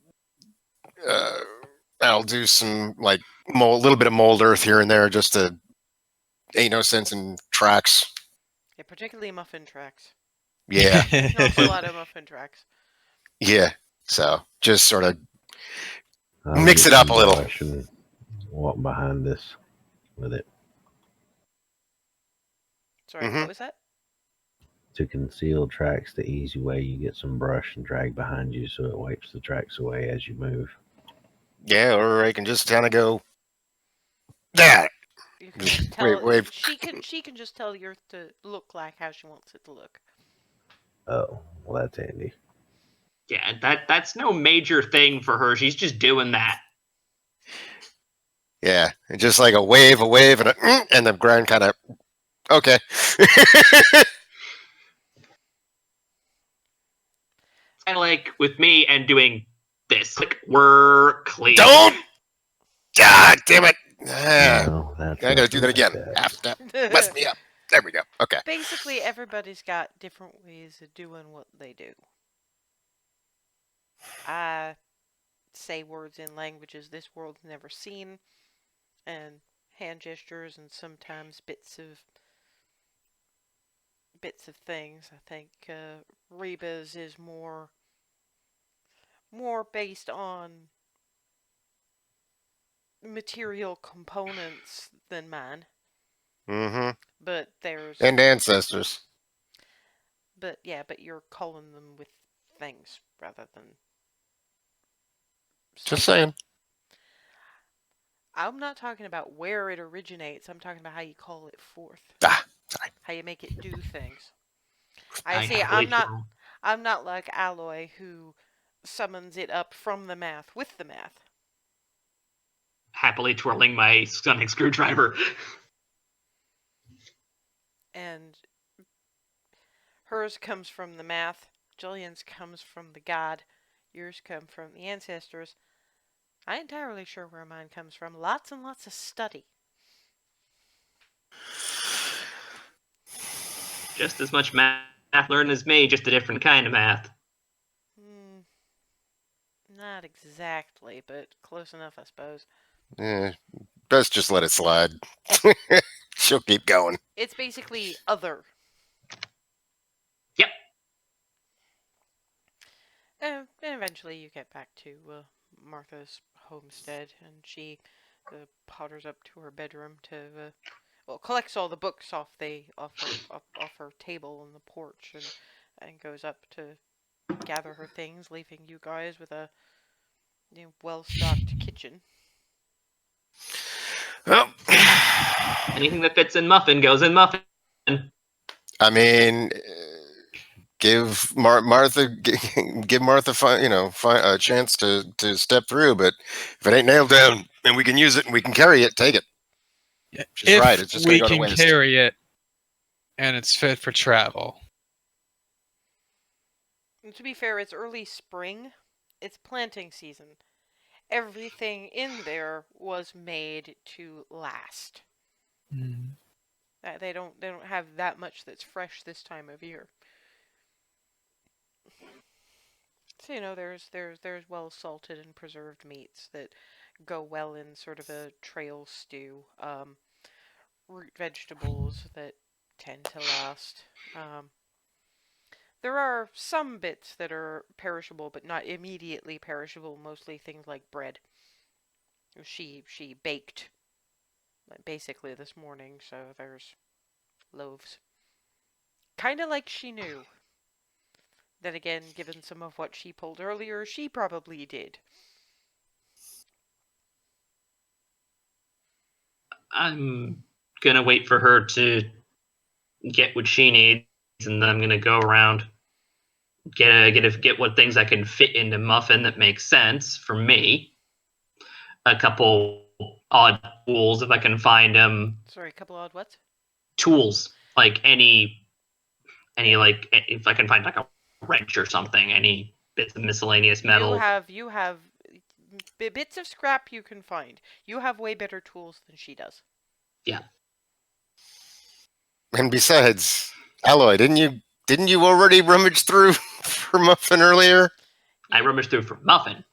do some like a little bit of mold earth here and there, just to ain't no sense in tracks. Yeah, particularly muffin tracks. Yeah, Not a lot of muffin tracks. yeah. So just sort of I'll Mix get it up some a little. brush and walk behind us with it Sorry, Mhm. what was that? to conceal tracks. The easy way, you get some brush and drag behind you so it wipes the tracks away as you move. Yeah, or I can just kind of go. That. You can tell Wave. she can just tell the earth to look like how she wants it to look. Oh, well, that's handy. Yeah, that's no major thing for her. She's just doing that. Yeah, and just like a wave, and the ground kind of. Okay. Kind of like with me and doing this. Like, we're clean. Don't. God damn it. Ah, No, that's I gotta do nothing that like again. that. Half step. Mess me up. There we go. Okay. Basically, everybody's got different ways of doing what they do. I say words in languages this world's never seen, and hand gestures, and sometimes bits of things. I think Reba's is more based on material components than mine. Mm-hmm. But there's And ancestors. but yeah, but you're calling them with things rather than Just something. saying. I'm not talking about where it originates. I'm talking about how you call it forth. Ah, sorry. How you make it do things. I See. happily I'm not like Aloy who summons it up from the math with the math. happily twirling my sonic screwdriver. And hers comes from the math. Jillian's comes from the god. Yours come from the ancestors. I ain't entirely sure where mine comes from. Lots and lots of study. Just as much math learned as me, just a different kind of math. Not exactly, but close enough, I suppose. Best just let it slide. She'll keep going. It's basically other. Yep. And eventually you get back to Martha's homestead, and she potters up to her bedroom to collects all the books off her table on the porch, and goes up to gather her things, leaving you guys with a well-stocked kitchen. Well, Anything that fits in muffin goes in muffin. I mean, give Martha give Martha a chance to step through. But if it ain't nailed down and we can use it and we can carry it, take it. She's If right. It's just we gonna go to can waste. carry it and it's fit for travel. And to be fair, it's early spring. It's planting season. Everything in there was made to last. They don't have that much that's fresh this time of year. So there's well salted and preserved meats that go well in sort of a trail stew. Root vegetables that tend to last. There are some bits that are perishable, but not immediately perishable. Mostly things like bread. She baked basically this morning, so there's loaves. Kind of like she knew. Then again, given some of what she pulled earlier, she probably did. I'm gonna wait for her to get what she needs, and then I'm gonna go around get what things I can fit into muffin that makes sense for me. A couple odd tools if I can find them. Sorry, a couple odd what? Tools like any like if I can find like a wrench or something, any bits of miscellaneous metal. You have bits of scrap you can find. You have way better tools than she does. Yeah. And besides, Aloy, didn't you already rummage through for muffin earlier? I rummaged through for muffin.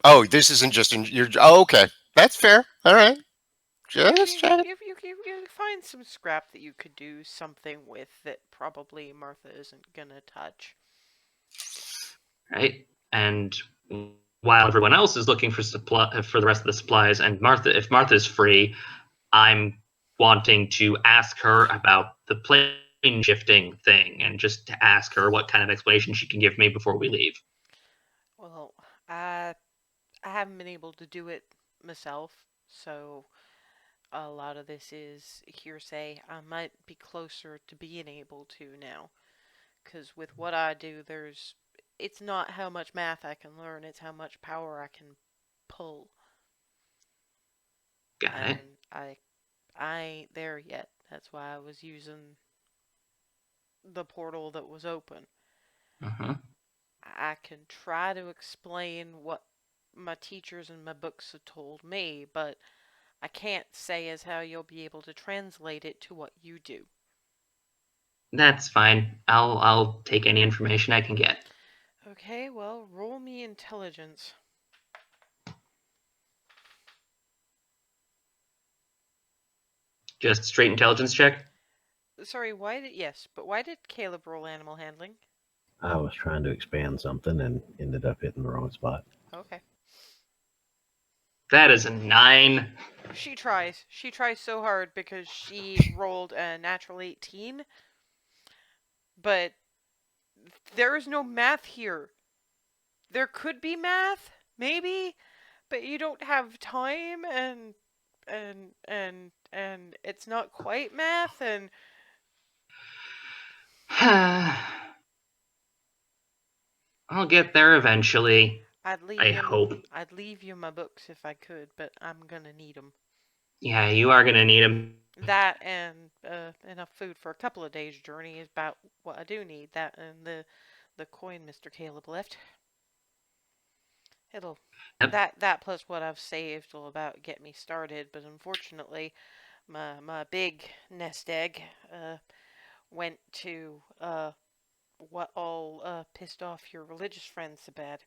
Oh, this isn't just in your. Oh, okay, that's fair. All right, just check. You find some scrap that you could do something with that probably Martha isn't gonna touch. Right? And while everyone else is looking for the rest of the supplies, and if Martha's free, I'm wanting to ask her about the plane shifting thing, and just to ask her what kind of explanation she can give me before we leave. Well, I haven't been able to do it myself, so a lot of this is hearsay. I might be closer to being able to now, because with what I do, it's not how much math I can learn, it's how much power I can pull. Got it. And I ain't there yet. That's why I was using the portal that was open. Uh-huh. I can try to explain what my teachers and my books have told me, but I can't say as how you'll be able to translate it to what you do. That's fine. I'll take any information I can get. Okay, well, roll me intelligence. Just straight intelligence check. Sorry, why did Caleb roll animal handling? I was trying to expand something and ended up hitting the wrong spot. Okay. That is a 9. She tries. She tries so hard because she rolled a natural 18. But there is no math here. There could be math, maybe, but you don't have time and it's not quite math and I'll get there eventually. I hope. I'd leave you my books if I could, but I'm gonna need them. Yeah, you are gonna need them. That and enough food for a couple of days' journey is about what I do need. That and the coin Mr. Caleb left. It'll Yep. that plus what I've saved will about get me started. But unfortunately, my big nest egg went to what all pissed off your religious friends so bad.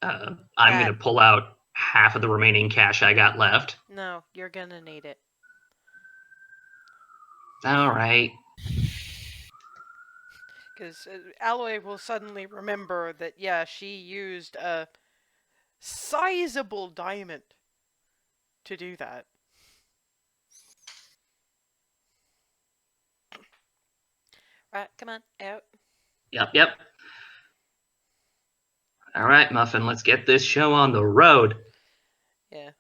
I'm That gonna pull out half of the remaining cash I got left. no, you're gonna need it. All right. Because Aloy will suddenly remember that, yeah, she used a sizable diamond to do that. Right, come on, out. Yep. All right, Muffin, let's get this show on the road. Yeah,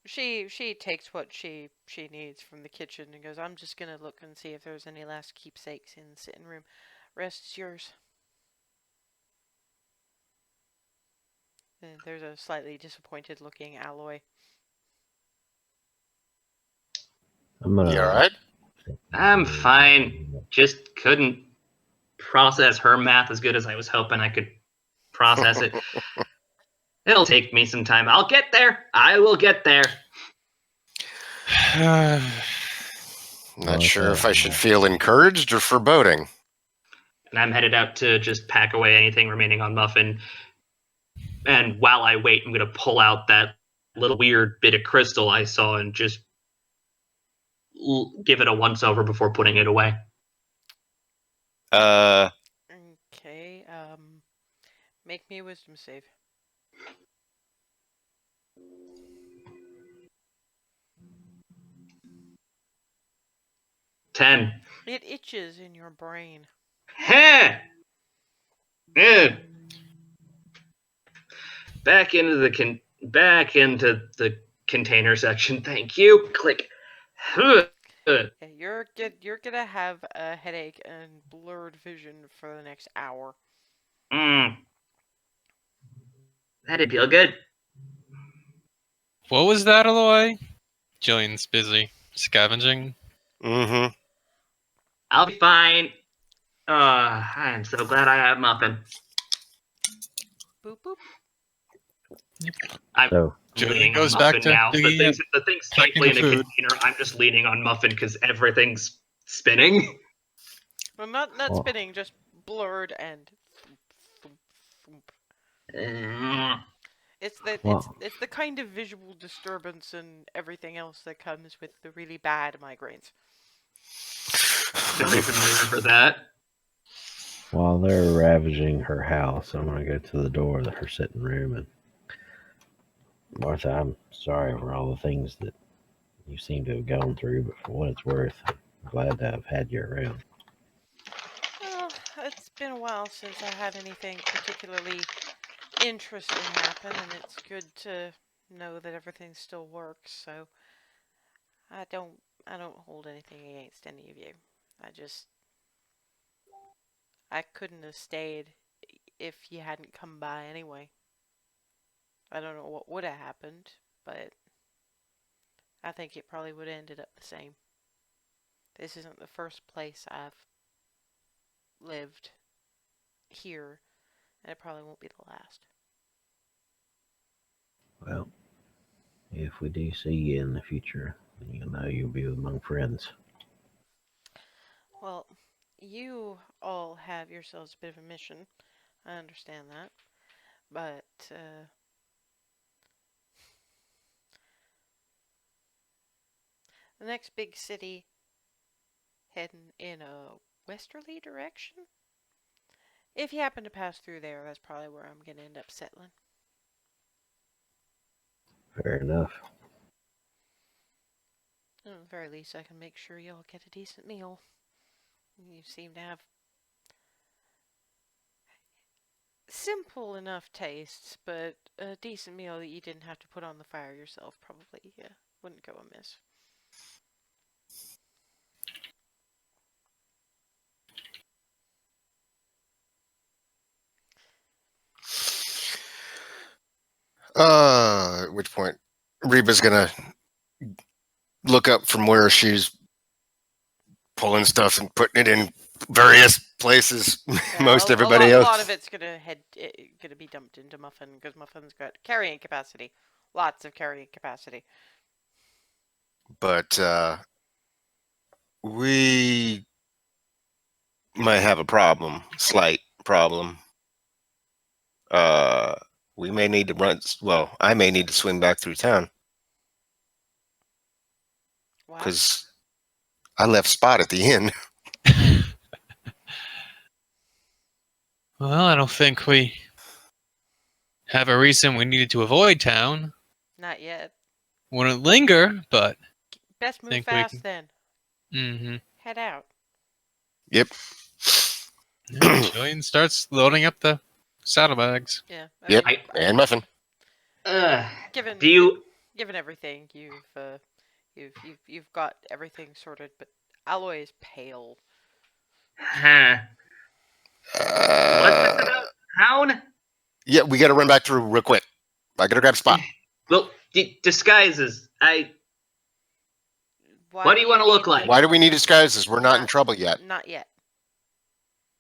she takes what she needs from the kitchen and goes, I'm just gonna look and see if there's any last keepsakes in the sitting room. Rest is yours. And there's a slightly disappointed looking Aloy. I'm gonna. You all right? I'm fine. Just couldn't process her math as good as I was hoping I could process it. It'll take me some time. I'll get there. I will get there. Not sure if I should feel encouraged or foreboding. And I'm headed out to just pack away anything remaining on Muffin. And while I wait, I'm going to pull out that little weird bit of crystal I saw and just give it a once over before putting it away. Okay, make me a wisdom save. 10. It itches in your brain. Heh! Good. Back into the container section. Thank you. Click. Yeah, you're gonna have a headache and blurred vision for the next hour. That'd feel good. What was that, Aloy? Jillian's busy scavenging. Mm-hmm. I'll be fine. I'm so glad I have Muffin. Boop boop. So Leaning Jillian goes on back Muffin to now. digging The thing's packing safely in the a food. container. I'm just leaning on Muffin because everything's spinning. Well, not Well- spinning, just blurred and thump, thump, thump. It's the kind of visual disturbance and everything else that comes with the really bad migraines. Don't even remember that. While they're ravaging her house, I'm going to go to the door of her sitting room and Martha, I'm sorry for all the things that you seem to have gone through, but for what it's worth, I'm glad to have had you around. Well, it's been a while since I had anything particularly interesting happen, and it's good to know that everything still works. So I don't hold anything against any of you. I couldn't have stayed if you hadn't come by anyway. I don't know what would have happened, but I think it probably would have ended up the same. This isn't the first place I've lived here, and it probably won't be the last. Well, if we do see you in the future, then you'll know you'll be among friends. Well, you all have yourselves a bit of a mission. I understand that. But, the next big city heading in a westerly direction? If you happen to pass through there, that's probably where I'm going to end up settling. Fair enough. At the very least, I can make sure y'all get a decent meal. You seem to have simple enough tastes, but a decent meal that you didn't have to put on the fire yourself probably wouldn't go amiss. At which point, Reba's gonna look up from where she's pulling stuff and putting it in various places. Yeah, Most a everybody lot else. of it's gonna be dumped into Muffin because Muffin's got carrying capacity, lots of carrying capacity. But we might have a problem, slight problem. We may need to run. Well, I may need to swing back through town Why? because I left Spot at the inn. Well, I don't think we have a reason we needed to avoid town. Not yet. Wouldn't linger, but Best move think we fast can. then. Mm-hmm. Head out. Yep. Jillian starts loading up the saddlebags. Yeah. Yep. mean, And Muffin. given Do you? given everything, you've got everything sorted, but Aloy is pale. Huh. What's this about town? Yeah, we got to run back through real quick. I got to grab Spot. Well, disguises. What do you want to look like? Why do we need disguises? We're not in trouble yet. Not yet.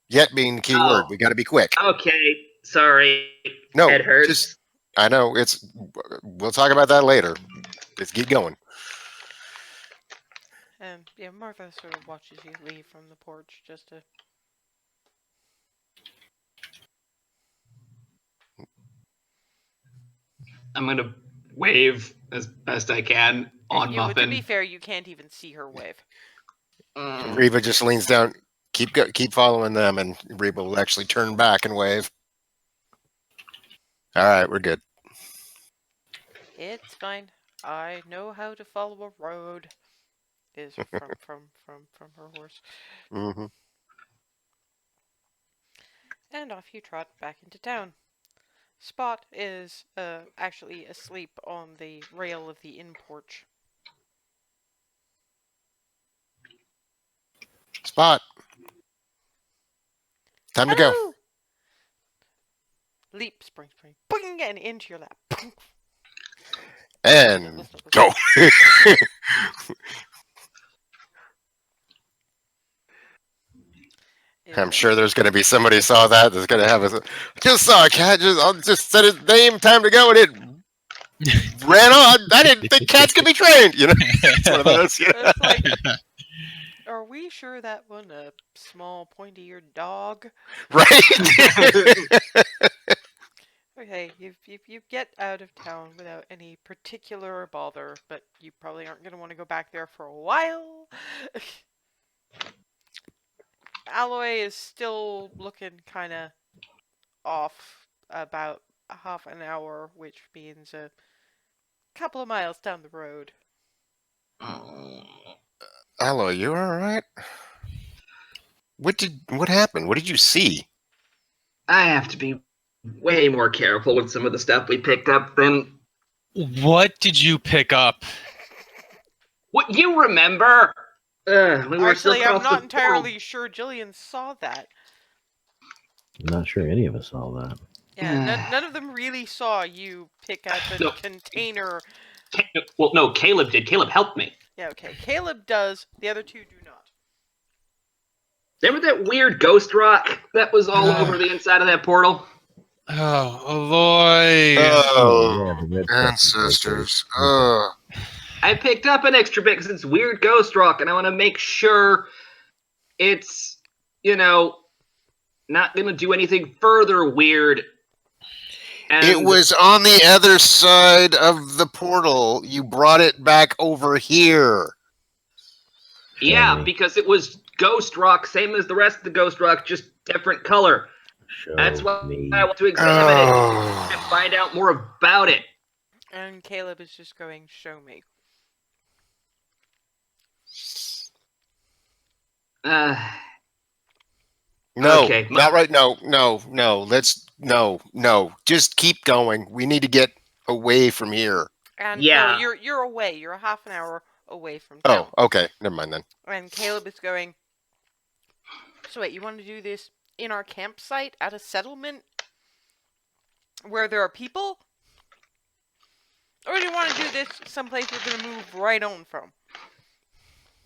Yet being the key word. We got to be quick. Okay, sorry. No, Head hurts. just I know it's. We'll talk about that later. Let's keep going. And yeah, Martha sort of watches you leave from the porch just to. I'm gonna wave as best I can on To Muffin. be fair, you can't even see her wave. Reba just leans down. Keep following them, and Reba will actually turn back and wave. All right, we're good. It's fine. I know how to follow a road. Is from her horse. Mm-hmm. And off you trot back into town. Spot is actually asleep on the rail of the inn porch. Spot. Time to go. Hello! Leap, spring, boing, and into your lap. And go. I'm sure there's going to be somebody saw that that's going to have a. Just saw a cat. I'll just said his name. Time to go, and it ran on. I didn't think cats could be trained. You know, it's one of those. You know? It's like, are we sure that wasn't a small, pointy-eared dog? Right. Okay, you get out of town without any particular bother, but you probably aren't going to want to go back there for a while. Aloy is still looking kind of off about a half an hour, which means a couple of miles down the road. Aloy, you all right? What happened? What did you see? I have to be way more careful with some of the stuff we picked up than What did you pick up? what you remember. We were still Actually, I'm across not the entirely sure Jillian saw that. I'm not sure any of us saw that. Yeah, none of them really saw you pick up a No. container. Well, no, Caleb did. Caleb helped me. Yeah, okay. Caleb does. The other two do not. Remember that weird ghost rock that was all over the inside of that portal? Oh, Aloy. Yeah, the red stuff. Ancestors. I picked up an extra bit because it's weird ghost rock, and I want to make sure it's, not going to do anything further weird. And It was on the other side of the portal. You brought it back over here. Yeah, me. because it was ghost rock, same as the rest of the ghost rock, just different color. Show That's why me. I want to examine it and find out more about it. And Caleb is just going, show me. No, Okay, not right. No. No. Just keep going. We need to get away from here. And Yeah. no, you're away. You're a half an hour away from town. Oh, okay. Never mind then. And Caleb is going, so wait, you want to do this in our campsite at a settlement where there are people? Or do you want to do this someplace we're going to move right on from?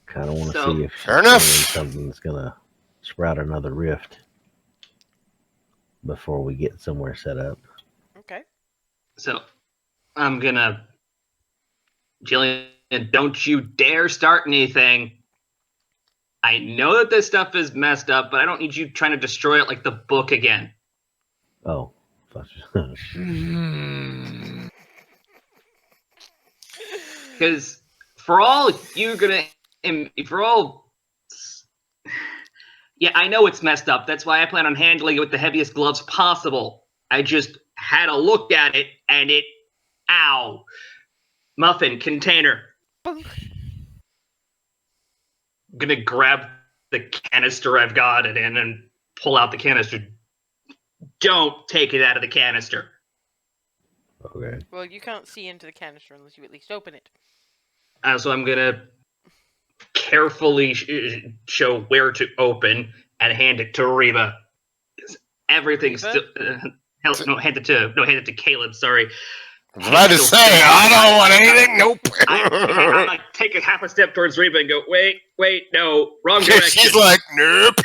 Kind of want to So, see if fair enough. something's gonna sprout another rift before we get somewhere set up. Okay. So, I'm gonna... Jillian, don't you dare start anything. I know that this stuff is messed up, but I don't need you trying to destroy it like the book again. Oh. Because for all you're gonna... For all... Yeah, I know it's messed up. That's why I plan on handling it with the heaviest gloves possible. I just had a look at it, and it... Ow. Muffin, container. Boom. I'm gonna grab the canister I've got it in and pull out the canister. Don't take it out of the canister. Okay. Well, you can't see into the canister unless you at least open it. So I'm gonna carefully show where to open and hand it to Reba. Everything's Reba? still... hand it to Caleb. Sorry. I was about to say, I don't want anything. Nope. I like take a half a step towards Reba and go, wait, no, wrong direction. She's like, nope.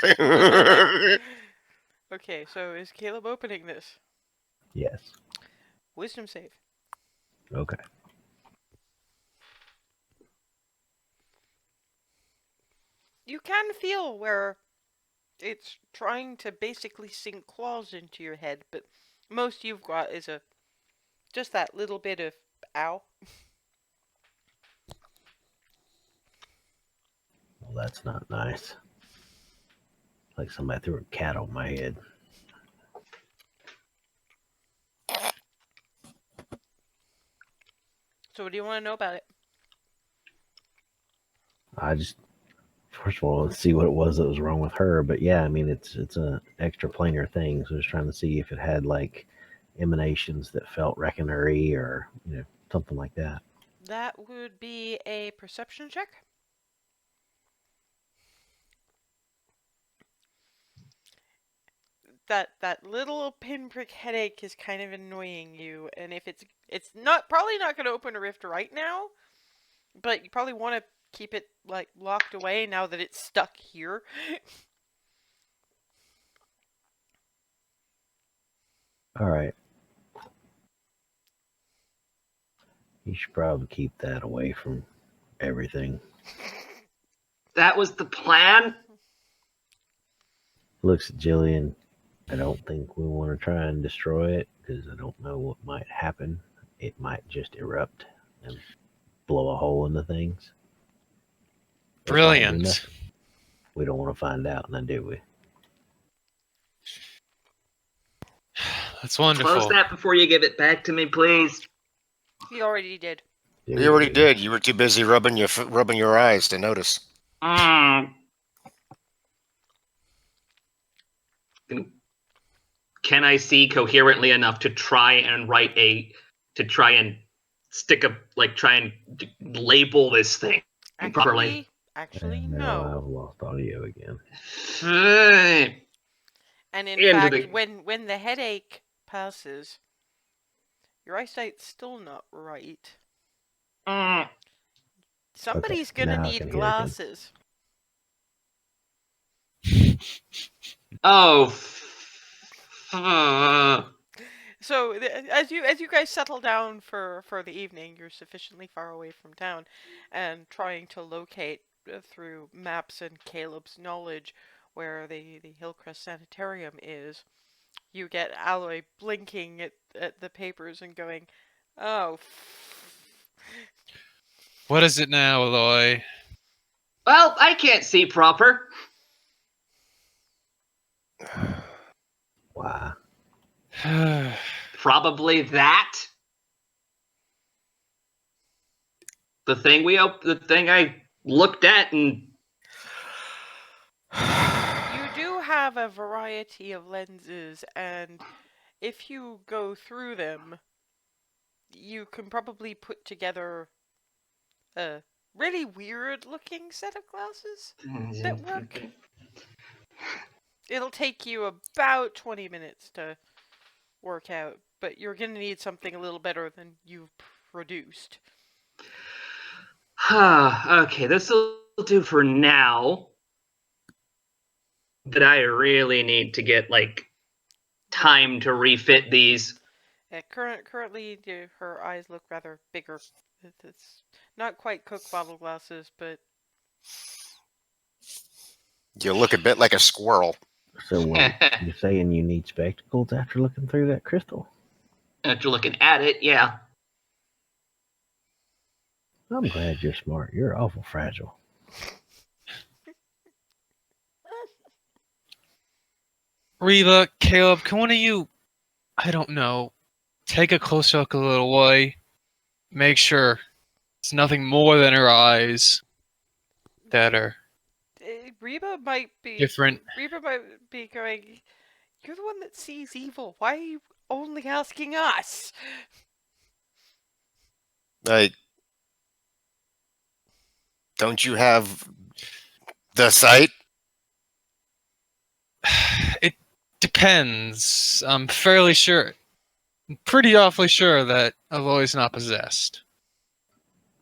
Okay, so is Caleb opening this? Yes. Wisdom save. Okay. You can feel where it's trying to basically sink claws into your head, but most you've got is just that little bit of ow. Well, that's not nice. Like somebody threw a cat on my head. So what do you want to know about it? I just first of all let's see what it was that was wrong with her. But yeah, I mean it's an extra planar thing. So just trying to see if it had like emanations that felt reckonery or something like that. That would be a perception check. That little pinprick headache is kind of annoying you, and if it's probably not going to open a rift right now, but you probably want to keep it like locked away now that it's stuck here. All right. You should probably keep that away from everything. That was the plan? Looks at Jillian. I don't think we want to try and destroy it because I don't know what might happen. It might just erupt and blow a hole into things. Brilliant. We don't want to find out, now do we? That's Close wonderful. that before you give it back to me, please. He already did. You already did. You were too busy rubbing your eyes to notice. Mm. Can I see coherently enough to try and try and label this thing properly? Actually, And now no. I've lost audio again. And in Into fact, the- when the headache passes, your eyesight's still not right. Mm. Somebody's Okay, gonna now I need can hear again. glasses. Oh. So as you guys settle down for the evening, you're sufficiently far away from town, and trying to locate through maps and Caleb's knowledge where the Hillcrest Sanitarium is. You get Aloy blinking at the papers and going, "Oh." What is it now, Aloy? Well, I can't see proper. Why? Probably that. The thing I looked at and You do have a variety of lenses, and if you go through them, you can probably put together a really weird looking set of glasses that work. It'll take you about 20 minutes to work out, but you're gonna need something a little better than you've produced. Okay, this will do for now. But I really need to get time to refit these. Currently, her eyes look rather bigger. It's not quite Coke bottle glasses, but You look a bit like a squirrel. So wait, you're saying you need spectacles after looking through that crystal? After looking at it, yeah. I'm glad you're smart. You're awful fragile. Reba, Caleb, can one of you, I don't know, take a closer look at little Aloy? Make sure it's nothing more than her eyes that are Reba might be different. Reba might be going. You're the one that sees evil. Why are you only asking us? Don't you have the sight? It depends. I'm fairly sure, pretty awfully sure that Aloy's not possessed.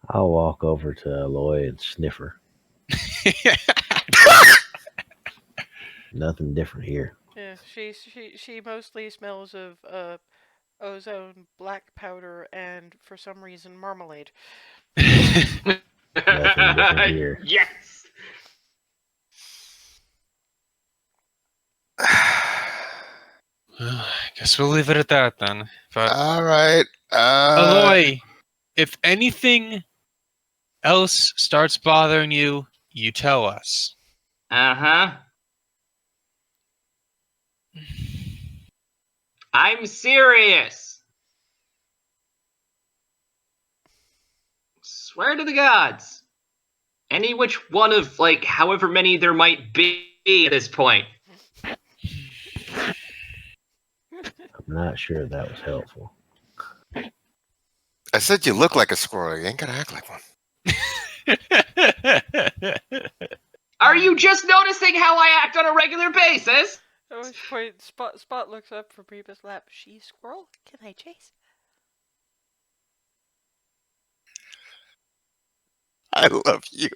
I'll walk over to Aloy and sniff her. Nothing different here. Yeah, she mostly smells of ozone, black powder, and for some reason marmalade. Nothing different here. Yes. I guess we'll leave it at that then. But All right. Aloy, if anything else starts bothering you, you tell us. Uh-huh. I'm serious. Swear to the gods. Any which one of however many there might be at this point. I'm not sure that was helpful. I said you look like a squirrel. You ain't gonna act like one. Are you just noticing how I act on a regular basis? At which point, Spot looks up from Reba's lap. She squirrel? Can I chase? I love you.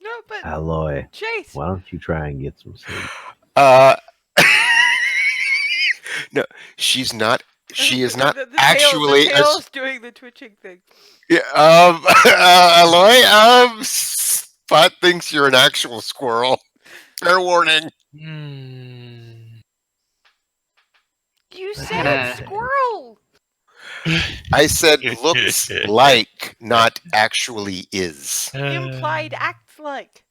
No, but Aloy, chase. why don't you try and get some sleep? No, she's not. She is The- not the actually. The tail's doing the twitching thing. Yeah, Aloy, Spot thinks you're an actual squirrel. Fair warning. You said squirrel. I said looks like, not actually is. Implied acts like.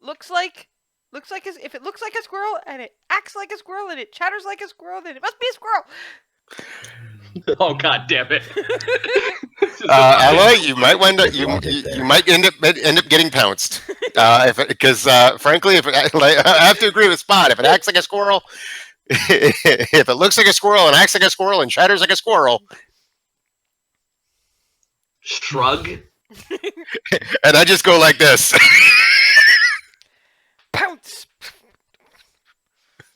Looks like Looks like if it looks like a squirrel and it acts like a squirrel and it chatters like a squirrel, then it must be a squirrel. Oh god damn it! Aloy, you might wind up Logic there. you might end up getting pounced. Because frankly, like, I have to agree with Spot. If it acts like a squirrel, if it looks like a squirrel and acts like a squirrel and chatters like a squirrel, Shrug. and I just go like this. Pounce.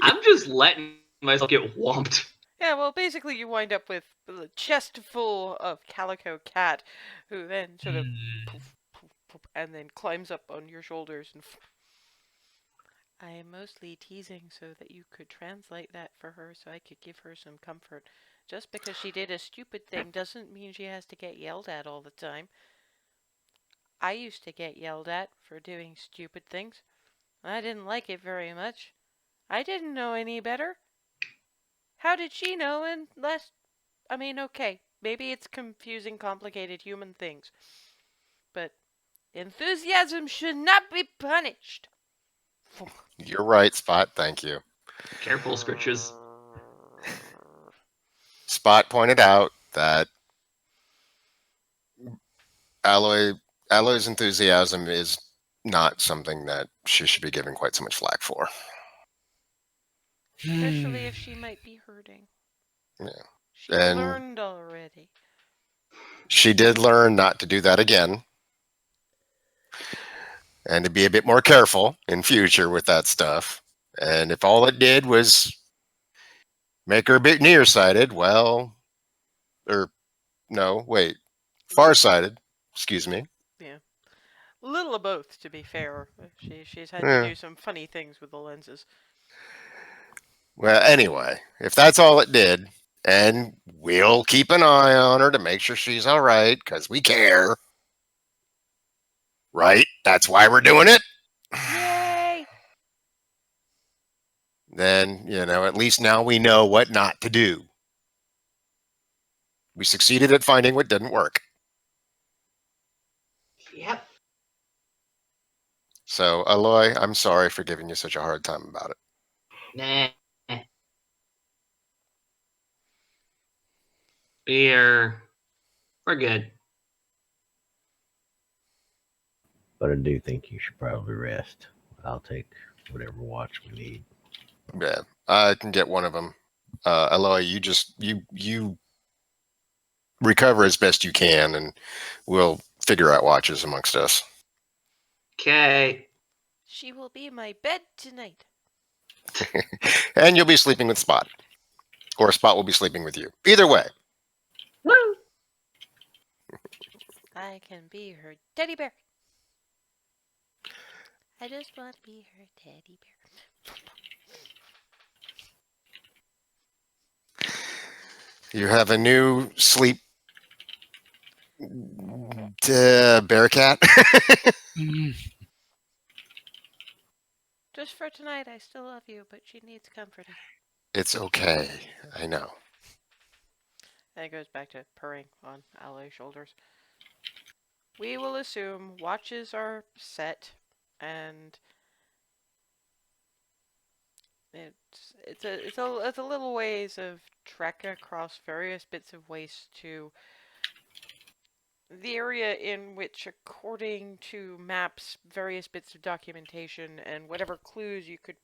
I'm just letting myself get whomped. Yeah, well, basically you wind up with a chest full of Calico Cat, who then sort of poof, poof, poof, and then climbs up on your shoulders and. I am mostly teasing so that you could translate that for her so I could give her some comfort. Just because she did a stupid thing doesn't mean she has to get yelled at all the time. I used to get yelled at for doing stupid things. I didn't like it very much. I didn't know any better. How did she know unless... I mean, okay, maybe it's confusing, complicated human things. But enthusiasm should not be punished. You're right, Spot. Thank you. Careful, Scritches. Spot pointed out that Aloy's enthusiasm is not something that she should be giving quite so much flack for. Especially if she might be hurting. Yeah. She And- learned already. She did learn not to do that again, and to be a bit more careful in future with that stuff. And if all it did was make her a bit nearsighted, well, or no, wait, farsighted. Excuse me. A little of both, to be fair. She's had Yeah. to do some funny things with the lenses. Well, anyway, if that's all it did, and we'll keep an eye on her to make sure she's all right, because we care. Right? That's why we're doing it. Yay! Then, at least now we know what not to do. We succeeded at finding what didn't work. Yep. So, Aloy, I'm sorry for giving you such a hard time about it. Nah. We're good. But I do think you should probably rest. I'll take whatever watch we need. Yeah, I can get one of them. Aloy, you recover as best you can, and we'll figure out watches amongst us. Okay. She will be my bed tonight. And you'll be sleeping with Spot. Or Spot will be sleeping with you. Either way. Woo! I can be her teddy bear. I just want to be her teddy bear. You have a new sleep bear cat. Just for tonight, I still love you, but she needs comforting. It's okay. I know. And it goes back to purring on Aloy's shoulders. We will assume watches are set, and it's a little ways of trek across various bits of waste to the area in which, according to maps, various bits of documentation, and whatever clues you could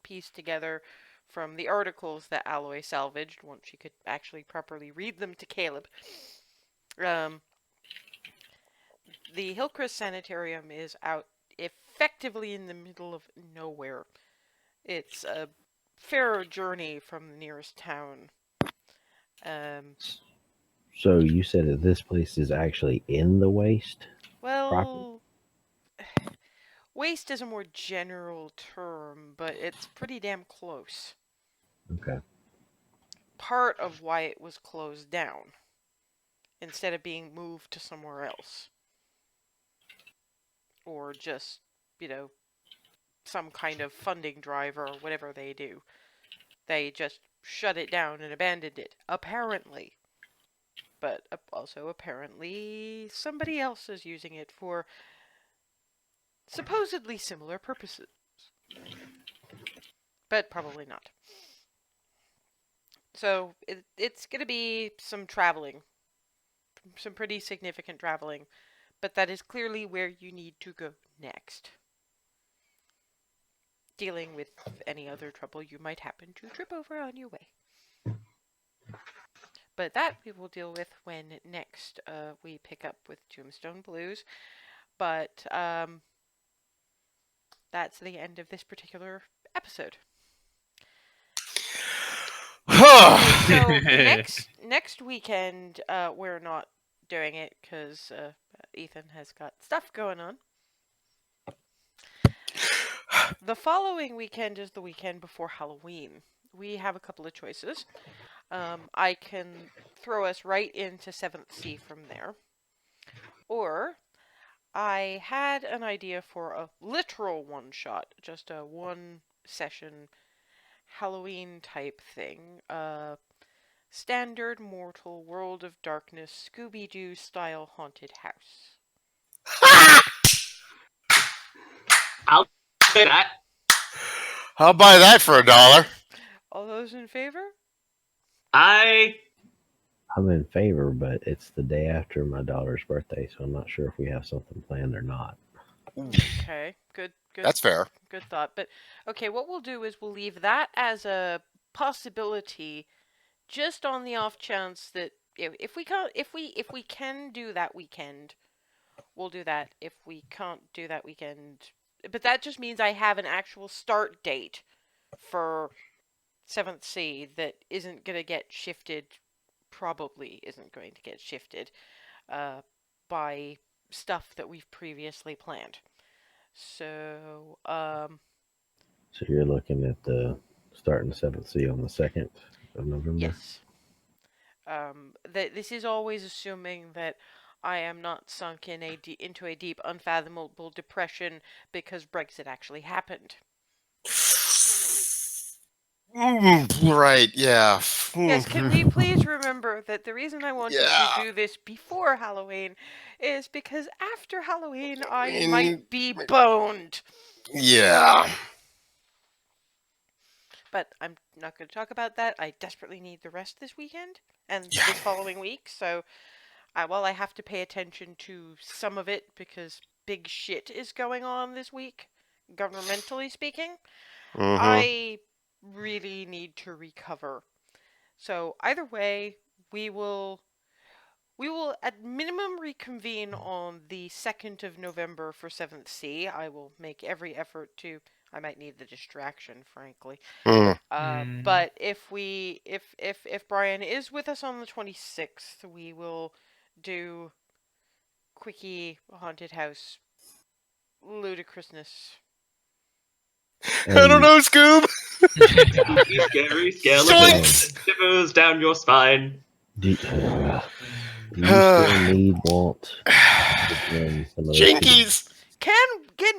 piece together from the articles that Aloy salvaged once she could actually properly read them to Caleb. The Hillcrest Sanitarium is out effectively in the middle of nowhere. It's a fair journey from the nearest town. So you said that this place is actually in the waste? Well, waste is a more general term, but it's pretty damn close. Okay. Part of why it was closed down instead of being moved to somewhere else. Or just, some kind of funding drive or whatever they do. They just shut it down and abandoned it, apparently. But also, apparently, somebody else is using it for supposedly similar purposes. but probably not. So it's going to be some traveling, some pretty significant traveling, but that is clearly where you need to go next. Dealing with any other trouble you might happen to trip over on your way. But that we will deal with when next we pick up with Tombstone Blues. But that's the end of this particular episode. So next weekend we're not doing it because Ethan has got stuff going on. The following weekend is the weekend before Halloween. We have a couple of choices. I can throw us right into 7th Sea from there. Or I had an idea for a literal one-shot, just a one-session Halloween type thing. Standard mortal World of Darkness Scooby-Doo style haunted house. I'll say that. I'll buy that for $1. All those in favor? I I'm in favor, but it's the day after my daughter's birthday, so I'm not sure if we have something planned or not. Okay, good. That's fair. Good thought. But okay, what we'll do is we'll leave that as a possibility, just on the off chance that if we can do that weekend, we'll do that. If we can't do that weekend, but that just means I have an actual start date for 7th Sea that isn't going to get shifted. Probably isn't going to get shifted by stuff that we've previously planned. So, So you're looking at the starting the 7th Sea on the 2nd of November? yes. This is always assuming that I am not sunk in into a deep, unfathomable depression because Brexit actually happened. Right, yeah. Yes, can we please remember that the reason I wanted Yeah. to do this before Halloween is because after Halloween I mean, might be boned. Yeah. But I'm not going to talk about that. I desperately need the rest this weekend and Yeah. this following week, so I have to pay attention to some of it because big shit is going on this week, governmentally speaking. Mhm. I really need to recover. So either way, we will at minimum reconvene on the 2nd of November for 7th Sea. I will make every effort to. I might need the distraction, frankly. But if Brian is with us on the 26th, we will do quickie haunted house ludicrousness. I don't know, Scoob. Scary skeleton shivers down your spine. Do you still need, want, some of those Jinkies.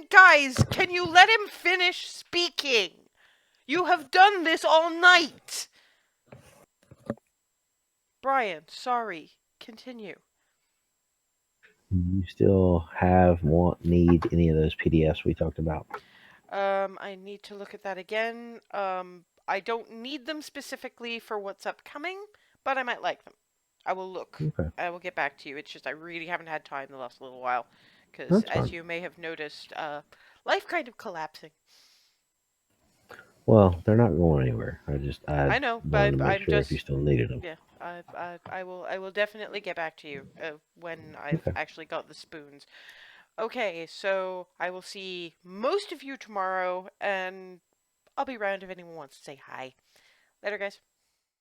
Guys, can you let him finish speaking? You have done this all night. Brian, sorry. Continue. You still have, want, need any of those PDFs we talked about? I need to look at that again. I don't need them specifically for what's upcoming, but I might like them. I will look. Okay. I will get back to you. It's just I really haven't had time the last little while. Because, That's as fine. you may have noticed, life kind of collapsing. Well, they're not going anywhere. I know, wanted but to make I'm sure if you just still needed them. yeah. I will definitely get back to you when I've Okay. actually got the spoons. Okay, so I will see most of you tomorrow, and I'll be around if anyone wants to say hi. Later, guys.